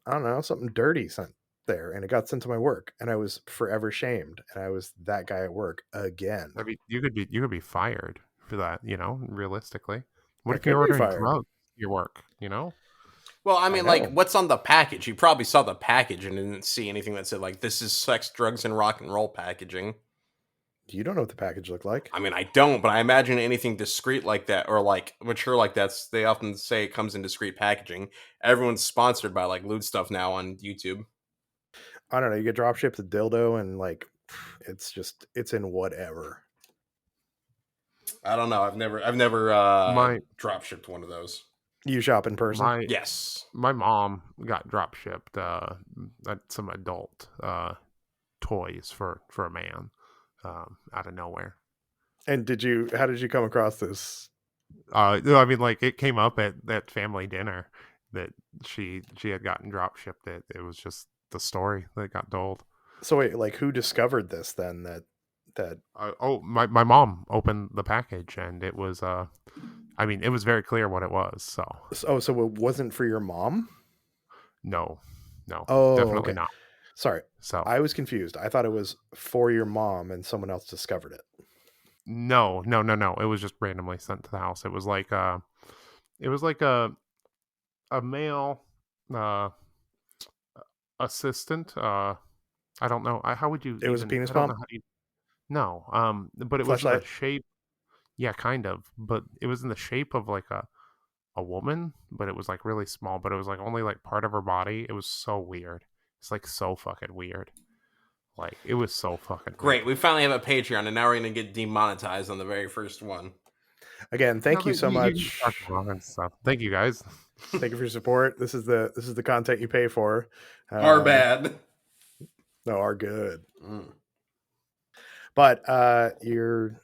I don't know, something dirty sent there and it got sent to my work and I was forever shamed and I was that guy at work again. I mean, you could be fired for that. You know, realistically, what I if you're could be ordering fired. drugs at your work? You know, Well, I I mean, know. like, what's on the package? You probably saw the package and didn't see anything that said, like, this is sex, drugs, and rock and roll packaging. You don't know what the package looked like. I mean, I don't, but I imagine anything discreet like that or, like, mature like that's, they often say it comes in discreet packaging. Everyone's sponsored by, like, lewd stuff now on YouTube. I don't know. You get drop shipped a dildo and like, it's in whatever. I don't know. I've never my drop shipped one of those. You shop in person. my Yes. my mom got drop shipped some adult toys for a man out of nowhere. And how did you come across this? I mean, like it came up at that family dinner that she had gotten drop shipped. It was just the story that got told. So wait, like who discovered this then? My mom opened the package and it was I mean, it was very clear what it was. So so it wasn't for your mom? no, Oh, definitely okay. not. Sorry, So I was confused. I thought it was for your mom and someone else discovered it. no. It was just randomly sent to the house. It was like a male assistant. I don't know. How would you? It was a even, penis I don't know pump? how you. No. But it was in the Fleshlight? shape. Yeah, kind of. But it was in the shape of like a woman, but it was like really small. But it was like only like part of her body. It was so weird. It's like so fucking weird. Like it was so fucking Great. weird. We finally have a Patreon, and now we're going to get demonetized on the very first one. Again, thank you but so you can much. talk wrong and stuff. Thank you guys. Thank you for your support. This is the content you pay for. Our bad. No, our good. Mm. But I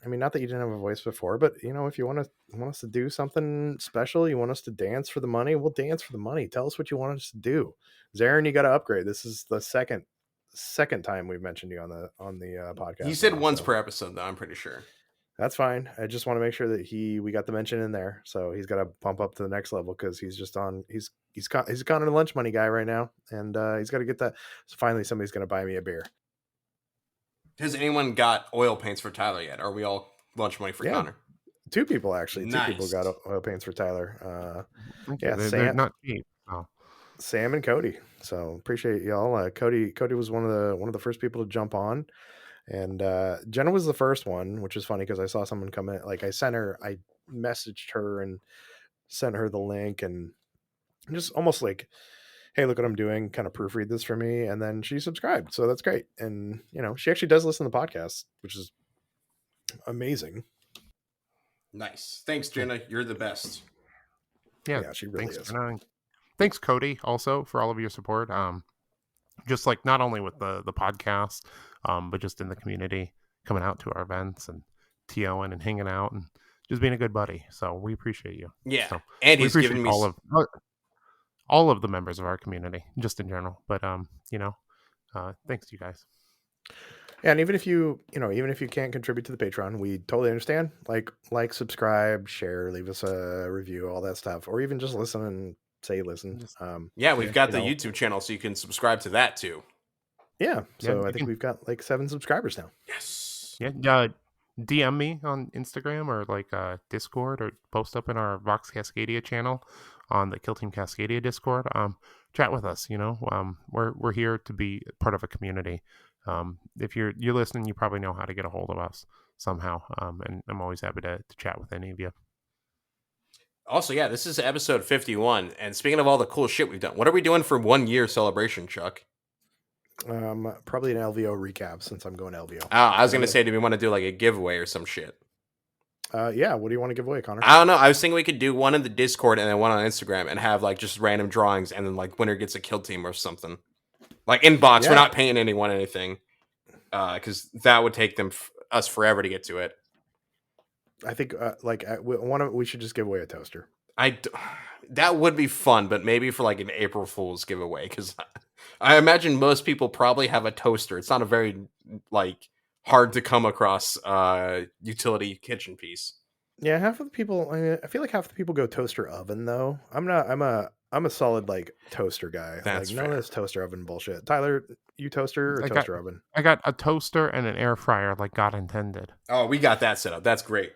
mean, not that you didn't have a voice before, but if you want us to do something special, you want us to dance for the money, we'll dance for the money. Tell us what you want us to do. Zarin, you got to upgrade. This is the second time we've mentioned you on the podcast. He said now, once so per episode, though. I'm pretty sure. that's fine. I just want to make sure that we got the mention in there, so he's got to bump up to the next level because he's just on. He's kind of a lunch money guy right now, and he's got to get that. So finally, somebody's going to buy me a beer. Has anyone got oil paints for Tyler yet? Are we all lunch money for Connor? Two people actually. Nice. 2 people got oil paints for Tyler. Yeah, they're not cheap. So. Sam and Cody. So appreciate y'all. Cody was one of the first people to jump on, and Jenna was the first one, which is funny because I saw someone come in. Like I sent her, I messaged her and sent her the link and just almost like, hey, look what I'm doing, kind of proofread this for me. And then she subscribed. So that's great. And, she actually does listen to the podcast, which is amazing. Nice. Thanks, Jenna. You're the best. Yeah, she really thanks, is. Jenna. Thanks, Cody, also for all of your support. Just like not only with the podcast, but just in the community, coming out to our events and TOing and hanging out and just being a good buddy. So we appreciate you. Yeah, so and we he's appreciate given me all of the members of our community, just in general. But thanks to you guys. Yeah, and even if you can't contribute to the Patreon, we totally understand. Like, subscribe, share, leave us a review, all that stuff, or even just listen and say listen. we've got the YouTube channel, so you can subscribe to that too. Yeah, so I think we've got like 7 subscribers now. Yes. Yeah. DM me on Instagram or like Discord, or post up in our Vox Cascadia channel on the Kill Team Cascadia Discord. Chat with us. We're here to be part of a community. If you're listening, you probably know how to get a hold of us somehow. And I'm always happy to chat with any of you. Also, yeah, this is episode 51. And speaking of all the cool shit we've done, what are we doing for 1 year celebration, Chuck? Probably an LVO recap, since I'm going LVO. I was gonna say, do we want to do like a giveaway or some shit? Yeah, what do you want to give away, Connor? I don't know. I was thinking we could do one in the Discord and then one on Instagram and have like just random drawings, and then like winner gets a kill team or something. Like inbox, we're not paying anyone anything, because that would take us forever to get to it. I think we should just give away a toaster. That would be fun, but maybe for like an April Fool's giveaway, because I imagine most people probably have a toaster. It's not a very like hard to come across utility kitchen piece. Yeah, half of the people. I feel like half the people go toaster oven though. I'm a solid like toaster guy. That's like none of this toaster oven bullshit. Tyler, you toaster or toaster oven? I got a toaster and an air fryer, like God intended. Oh, we got that set up. That's great.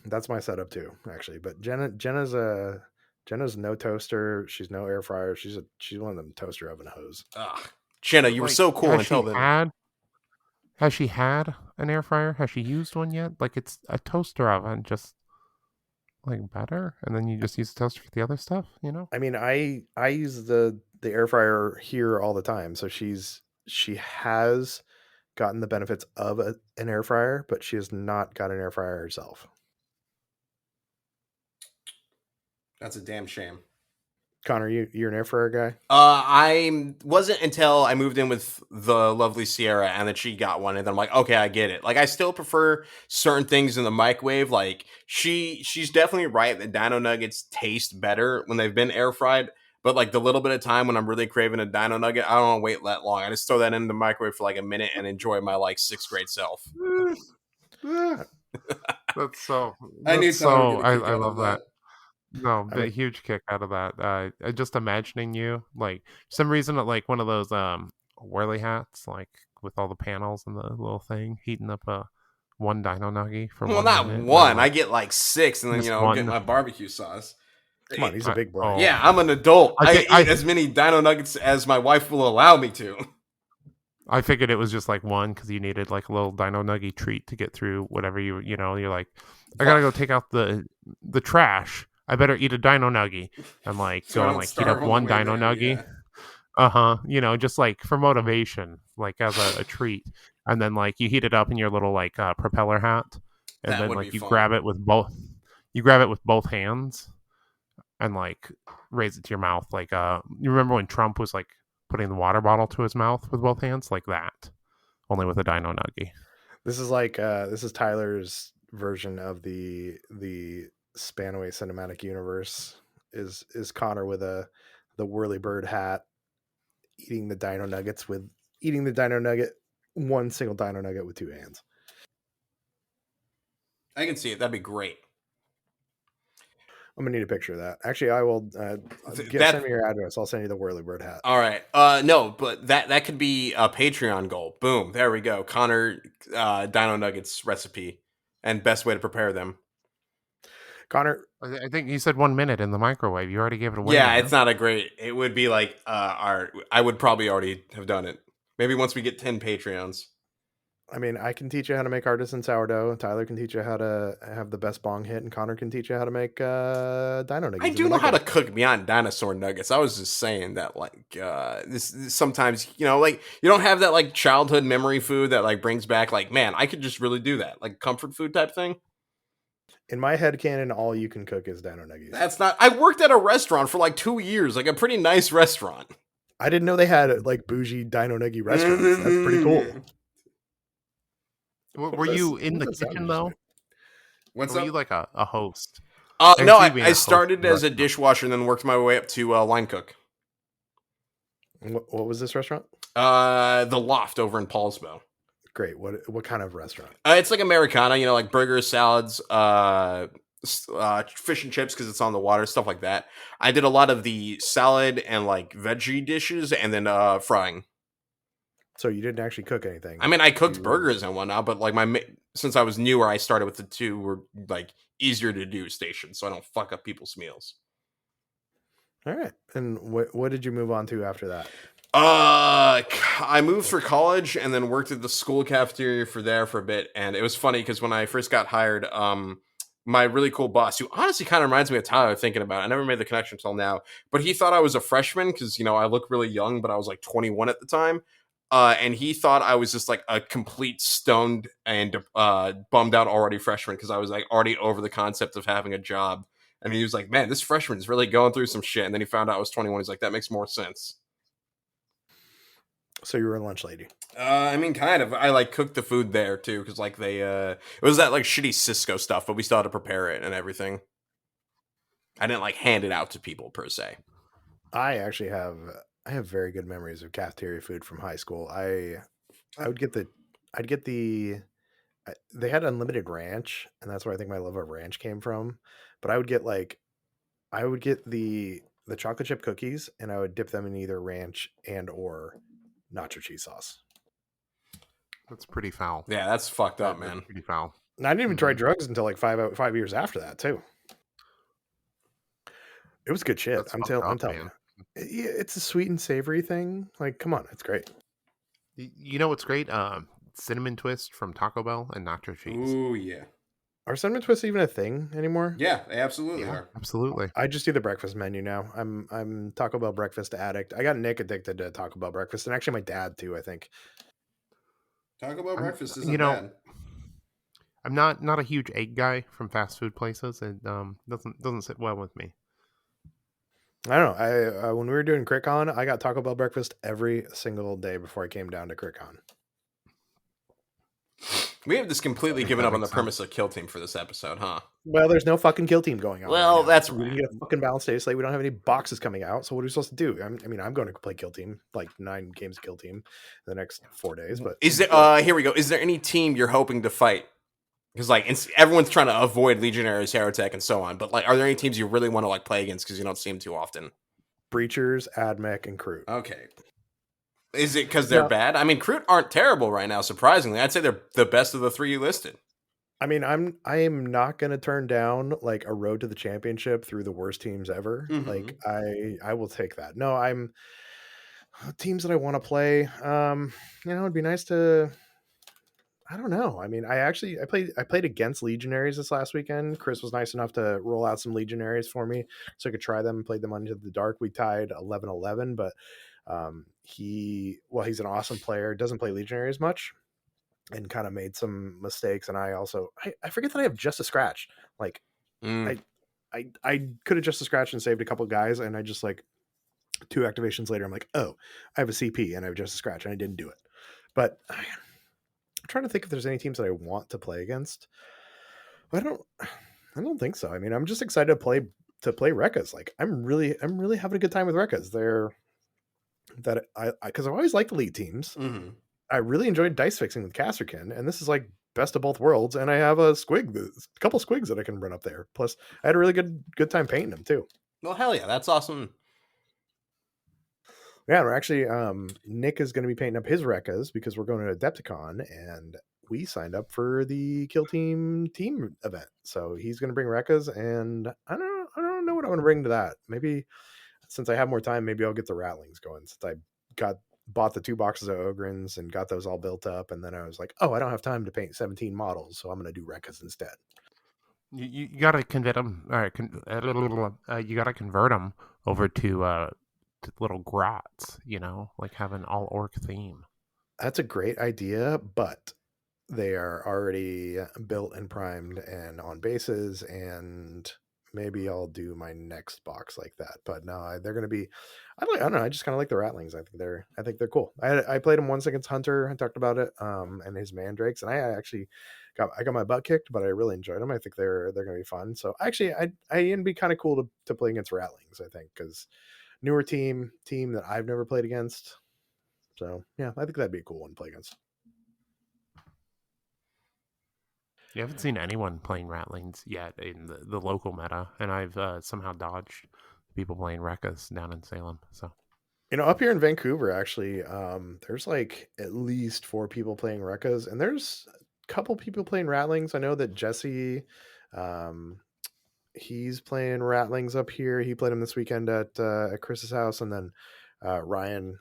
That's my setup too, actually. But Jenna's no toaster. She's no air fryer. She's one of them toaster oven hoes. Jenna, you were so cool until then. Has she had an air fryer? Has she used one yet? Like, it's a toaster oven, just like better, and then you just use the toaster for the other stuff. I mean, I use the air fryer here all the time, so she has gotten the benefits of an air fryer, but she has not got an air fryer herself. That's a damn shame. Connor, you're an air fryer guy? I wasn't until I moved in with the lovely Sierra, and then she got one, and then I'm like, okay, I get it. Like, I still prefer certain things in the microwave. Like, she's definitely right that dino nuggets taste better when they've been air fried. But like the little bit of time when I'm really craving a dino nugget, I don't want to wait that long. I just throw that in the microwave for like a minute and enjoy my like 6th grade self. That's so. I knew so. I love that. No, but a huge kick out of that. Just imagining you, like, for some reason, like one of those whirly hats, like with all the panels and the little thing, heating up one dino nuggie for not minute. One. I get like 6, and then get my barbecue sauce. Come on, he's a big boy. Yeah, I'm an adult. I eat as many dino nuggets as my wife will allow me to. I figured it was just like one because you needed like a little dino nuggie treat to get through whatever you're like, I gotta go take out the trash. I better eat a dino nuggie. And like go and like heat up one dino nuggie. Yeah. Just like for motivation, like as a treat. And then like you heat it up in your little like propeller hat, and then like you grab it with both hands and like raise it to your mouth. Like you remember when Trump was like putting the water bottle to his mouth with both hands, like that, only with a dino nuggie. This is Tyler's version of the Spannaway Cinematic Universe. Is Connor with the whirly bird hat, eating the dino nugget, one single dino nugget with 2 hands. I can see it. That'd be great. I'm gonna need a picture of that. Actually, I will send me your address. I'll send you the whirly bird hat. All right. No, but that could be a Patreon goal. Boom. There we go. Connor dino nuggets recipe and best way to prepare them. Connor, I think you said 1 minute in the microwave. You already gave it away. Yeah, it's not a great. It would be like I would probably already have done it. Maybe once we get 10 Patreons. I mean, I can teach you how to make artisan sourdough. Tyler can teach you how to have the best bong hit, and Connor can teach you how to make dino I nuggies in do the know how to microwave. cook beyond dinosaur nuggets. I was just saying that, like, this sometimes, like, you don't have that, like, childhood memory food that, like, brings back, like, man, I could just really do that. Like, comfort food type thing. In my head canon, all you can cook is dino nuggies. That's not, I worked at a restaurant for like 2 years, like a pretty nice restaurant. I didn't know they had like bougie dino nuggie restaurants. That's pretty cool. Were you in the That sound kitchen though? What's Or were up? you like a host? No, see you being I a host of started the as a restaurant. dishwasher and then worked my way up to line cook. What was this restaurant? The Loft over in Paulsbo. Great. What kind of restaurant? It's like Americana, like burgers, salads, fish and chips because it's on the water, stuff like that. I did a lot of the salad and like veggie dishes, and then frying. So you didn't actually cook anything. I mean, I cooked burgers and whatnot, but like since I was newer, I started with the two were like easier to do stations, so I don't fuck up people's meals. All right. And what did you move on to after that? I moved for college and then worked at the school cafeteria for a bit. And it was funny because when I first got hired, my really cool boss, who honestly kind of reminds me of Tyler thinking about it, I never made the connection until now, but he thought I was a freshman because, I look really young, but I was like 21 at the time. And he thought I was just like a complete stoned and bummed out already freshman because I was like already over the concept of having a job. And he was like, man, this freshman is really going through some shit. And then he found out I was 21. He's like, that makes more sense. So you were a lunch lady. I mean, kind of. I like cooked the food there too, because like they, it was that like shitty Cisco stuff, but we still had to prepare it and everything. I didn't like hand it out to people per se. I actually have very good memories of cafeteria food from high school. They had unlimited ranch, and that's where I think my love of ranch came from. But I would get the chocolate chip cookies, and I would dip them in either ranch and or nacho cheese sauce. That's pretty foul. Yeah, that's fucked up, man. Pretty foul. And I didn't even try drugs until like 5 years after that too. It was good shit. I'm telling you. It's a sweet and savory thing. Like, come on, it's great. You know what's great? Cinnamon twist from Taco Bell and nacho cheese. Ooh, yeah. Are cinnamon twists even a thing anymore? Yeah, they absolutely are. Absolutely. I just do the breakfast menu now. I'm Taco Bell breakfast addict. I got Nick addicted to Taco Bell breakfast, and actually my dad too, I think. Taco Bell breakfast isn't bad. I'm not a huge egg guy from fast food places. It doesn't sit well with me. I don't know. I when we were doing CritCon, I got Taco Bell breakfast every single day before I came down to CritCon. We have just completely given up on the premise of Kill Team for this episode, huh? Well, there's no fucking Kill Team going on. Well, right that's we didn't get a fucking Balance Dataslate. We don't have any boxes coming out. So what are we supposed to do? I mean, I'm going to play Kill Team, like 9 games of Kill Team in the next 4 days. But is there? Here we go. Is there any team you're hoping to fight? Because like everyone's trying to avoid Legionaries, Herotech, and so on. But like, are there any teams you really want to like play against because you don't see them too often? Breachers, Admech, and Crew. Okay. Is it because they're bad? I mean, Crew aren't terrible right now. Surprisingly, I'd say they're the best of the 3 you listed. I mean, I am not going to turn down like a road to the championship through the worst teams ever. Mm-hmm. Like I will take that. No, I'm teams that I want to play. It'd be nice to. I don't know. I mean, I played against Legionaries this last weekend. Chris was nice enough to roll out some Legionaries for me so I could try them and played them Into the Dark. We tied 11-11, but he's an awesome player, doesn't play Legionaries much, and kind of made some mistakes. And I forget that I have just a scratch. Like I could have just a scratch and saved a couple guys, and I just like 2 activations later, I'm like, oh, I have a CP and I have just a scratch, and I didn't do it. But I'm trying to think if there's any teams that I want to play against. I don't think so. I mean, I'm just excited to play Rekkas. Like I'm really having a good time with Rekkas. Because I've always liked elite teams. Mm-hmm. I really enjoyed dice fixing with Casterkin, and this is like best of both worlds. And I have a couple squigs that I can run up there. Plus, I had a really good time painting them too. Well, hell yeah, that's awesome. Yeah, we're actually Nick is going to be painting up his Rekkas because we're going to Adepticon, and we signed up for the Kill Team event. So he's going to bring Rekkas, and I don't know what I'm going to bring to that. Maybe since I have more time, maybe I'll get the Rattlings going since I got bought the 2 boxes of Ogrins and got those all built up, and then I was like, oh, I don't have time to paint 17 models, so I'm gonna do Rekkas instead. You gotta convert them. All right, you gotta convert them over to little grots. Like have an all orc theme. That's a great idea, but they are already built and primed and on bases, and maybe I'll do my next box like that. But no, they're going to be. I don't know. I just kind of like the Ratlings. I think they're cool. I played them once against Hunter. I talked about it. And his Mandrakes, and I actually got my butt kicked, but I really enjoyed them. I think they're going to be fun. So actually, it'd be kind of cool to play against Ratlings. I think because newer team that I've never played against. So yeah, I think that'd be a cool one to play against. You haven't seen anyone playing Ratlings yet in the local meta, and I've somehow dodged people playing Rekkas down in Salem. So up here in Vancouver, actually, there's like at least 4 people playing Rekkas, and there's a couple people playing Ratlings. I know that Jesse, he's playing Ratlings up here. He played him this weekend at Chris's house, and then Ryan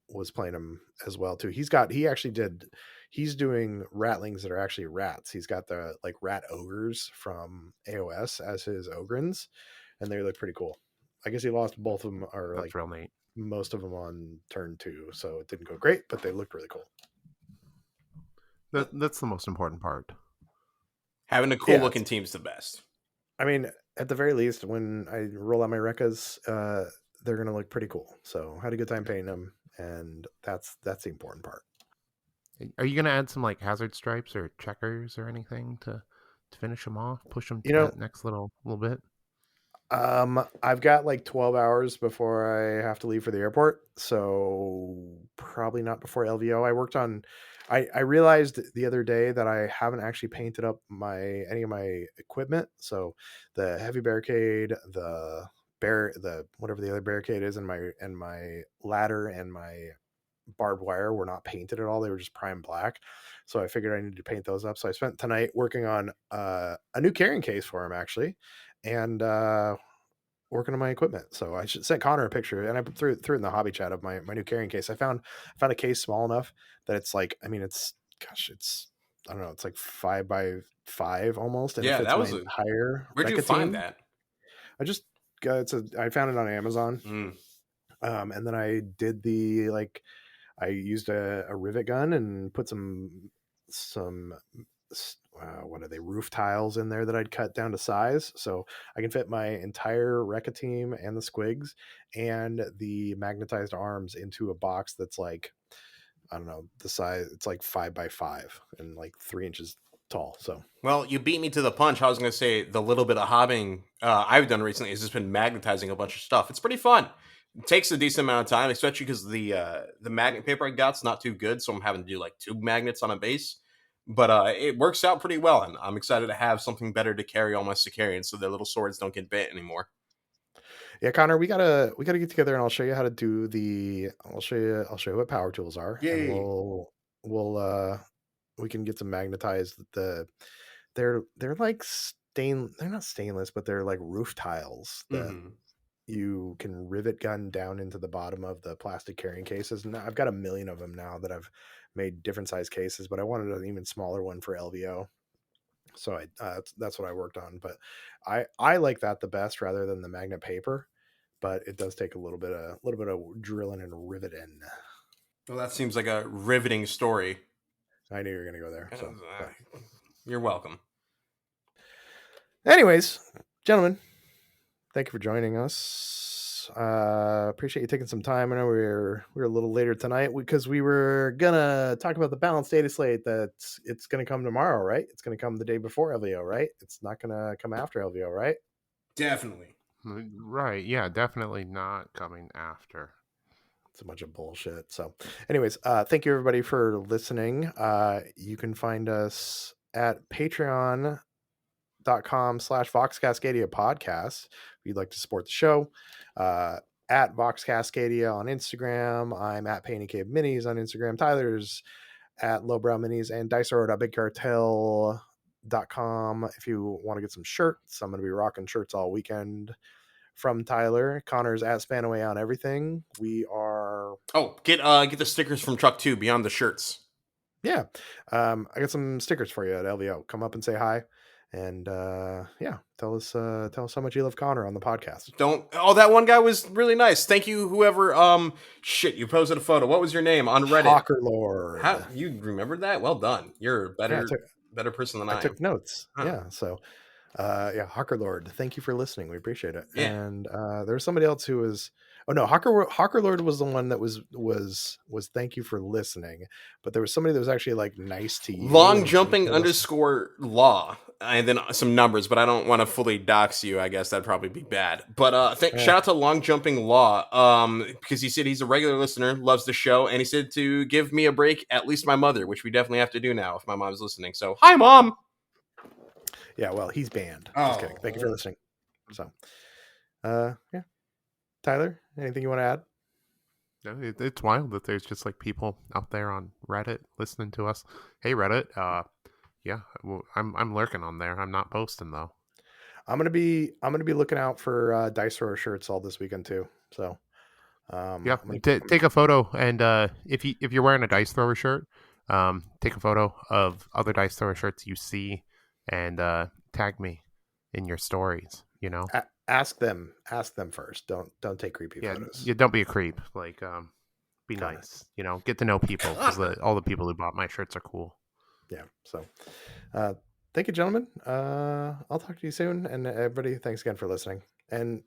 was playing him as well too. He's doing Ratlings that are actually rats. He's got the like rat ogres from AOS as his ogrins, and they look pretty cool. I guess he lost both of them, or that's like real neat. most of them on turn 2, so it didn't go great, but they looked really cool. That's the most important part. Having a cool looking team's the best. I mean, at the very least, when I roll out my Rekkas, they're gonna look pretty cool. So had a good time painting them, and that's the important part. Are you gonna add some like hazard stripes or checkers or anything to finish them off, push them to that next little bit? I've got like 12 hours before I have to leave for the airport, so probably not before LVO. I realized the other day that I haven't actually painted up any of my equipment. So the heavy barricade, the whatever the other barricade is, and my ladder and my barbed wire were not painted at all. They were just prime black. So I figured I needed to paint those up. So I spent tonight working on a new carrying case for him, actually, and working on my equipment. So I should send Connor a picture, and I threw it in the hobby chat of my new carrying case. I found a case small enough that it's like, I mean, it's I don't know, it's like 5x5 almost, and yeah, it fits that was my entire. Where'd you find that? I found it on Amazon. And then I did I used a rivet gun and put some what are they, roof tiles in there that I'd cut down to size, so I can fit my entire Rekka team and the squigs and the magnetized arms into a box that's like, I don't know, the size, it's like 5x5 and like 3 inches tall. So well, you beat me to the punch. I was going to say the little bit of hobbying I've done recently has just been magnetizing a bunch of stuff. It's pretty fun. It takes a decent amount of time, especially because the magnet paper I got's not too good, so I'm having to do like tube magnets on a base. But it works out pretty well, and I'm excited to have something better to carry all my Sicarians so their little swords don't get bit anymore. Yeah, Connor, we gotta get together, and I'll show you how to do I'll show you what power tools are. Yay. And we can get some magnetized. They're like they're not stainless, but they're like roof tiles that you can rivet gun down into the bottom of the plastic carrying cases. And I've got a million of them now that I've made different size cases, but I wanted an even smaller one for LVO. So that's what I worked on. But I like that the best rather than the magnet paper. But it does take a little bit of drilling and riveting. Well, that seems like a riveting story. I knew you were going to go there. So you're welcome. Anyways, gentlemen, thank you for joining us. Appreciate you taking some time. I know we were a little later tonight because we were gonna talk about the Balance Dataslate. It's gonna come tomorrow, right? It's gonna come the day before LVO, right? It's not gonna come after LVO, right? Definitely. Right. Yeah, definitely not coming after. It's a bunch of bullshit. So anyways, thank you everybody for listening. You can find us at patreon.com/VoxCascadia podcast if you'd like to support the show. At Vox Cascadia on Instagram. I'm at Painting Cave Minis on Instagram. Tyler's at Lowbrow Minis, and dicero.bigcartel.com if you want to get some shirts. I'm going to be rocking shirts all weekend from Tyler. Connor's at Spannaway on everything. We are. Oh, get the stickers from Truck 2 beyond the shirts. Yeah. I got some stickers for you at LVO. Come up and say hi. And tell us how much you love Connor on the podcast. That one guy was really nice. Thank you, whoever. You posted a photo. What was your name on Reddit? Hawker Lord. How you remembered that? Well done. You're a better person than I am. I took notes. Huh. Yeah. So, Hawker Lord. Thank you for listening. We appreciate it. Yeah. And there was somebody else who was. Oh no, Hawker Lord was the one that was thank you for listening, but there was somebody that was actually like nice to you. Long jumping _law, and then some numbers, but I don't want to fully dox you. I guess that'd probably be bad. But shout out to Long Jumping Law, because he said he's a regular listener, loves the show, and he said to give me a break, at least my mother, which we definitely have to do now if my mom's listening. So hi, Mom. Yeah, well, he's banned. Just kidding. Thank you for listening. So, yeah. Tyler, anything you want to add? It's wild that there's just like people out there on Reddit listening to us. Hey, Reddit. I'm lurking on there. I'm not posting though. I'm gonna be looking out for Dice Thrower shirts all this weekend too. So, take a photo, and if you're wearing a Dice Thrower shirt, take a photo of other Dice Thrower shirts you see, and tag me in your stories. You know. Ask them first. Don't take creepy photos. Yeah, don't be a creep. Like, be nice. You know, get to know people because all the people who bought my shirts are cool. Yeah. So, thank you, gentlemen. I'll talk to you soon, and everybody, thanks again for listening. And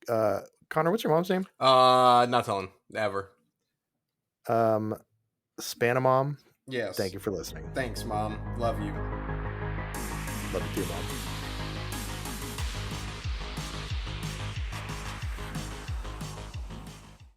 Connor, what's your mom's name? Not telling ever. Spanamom. Yes. Thank you for listening. Thanks, Mom. Love you. Love you too, Mom.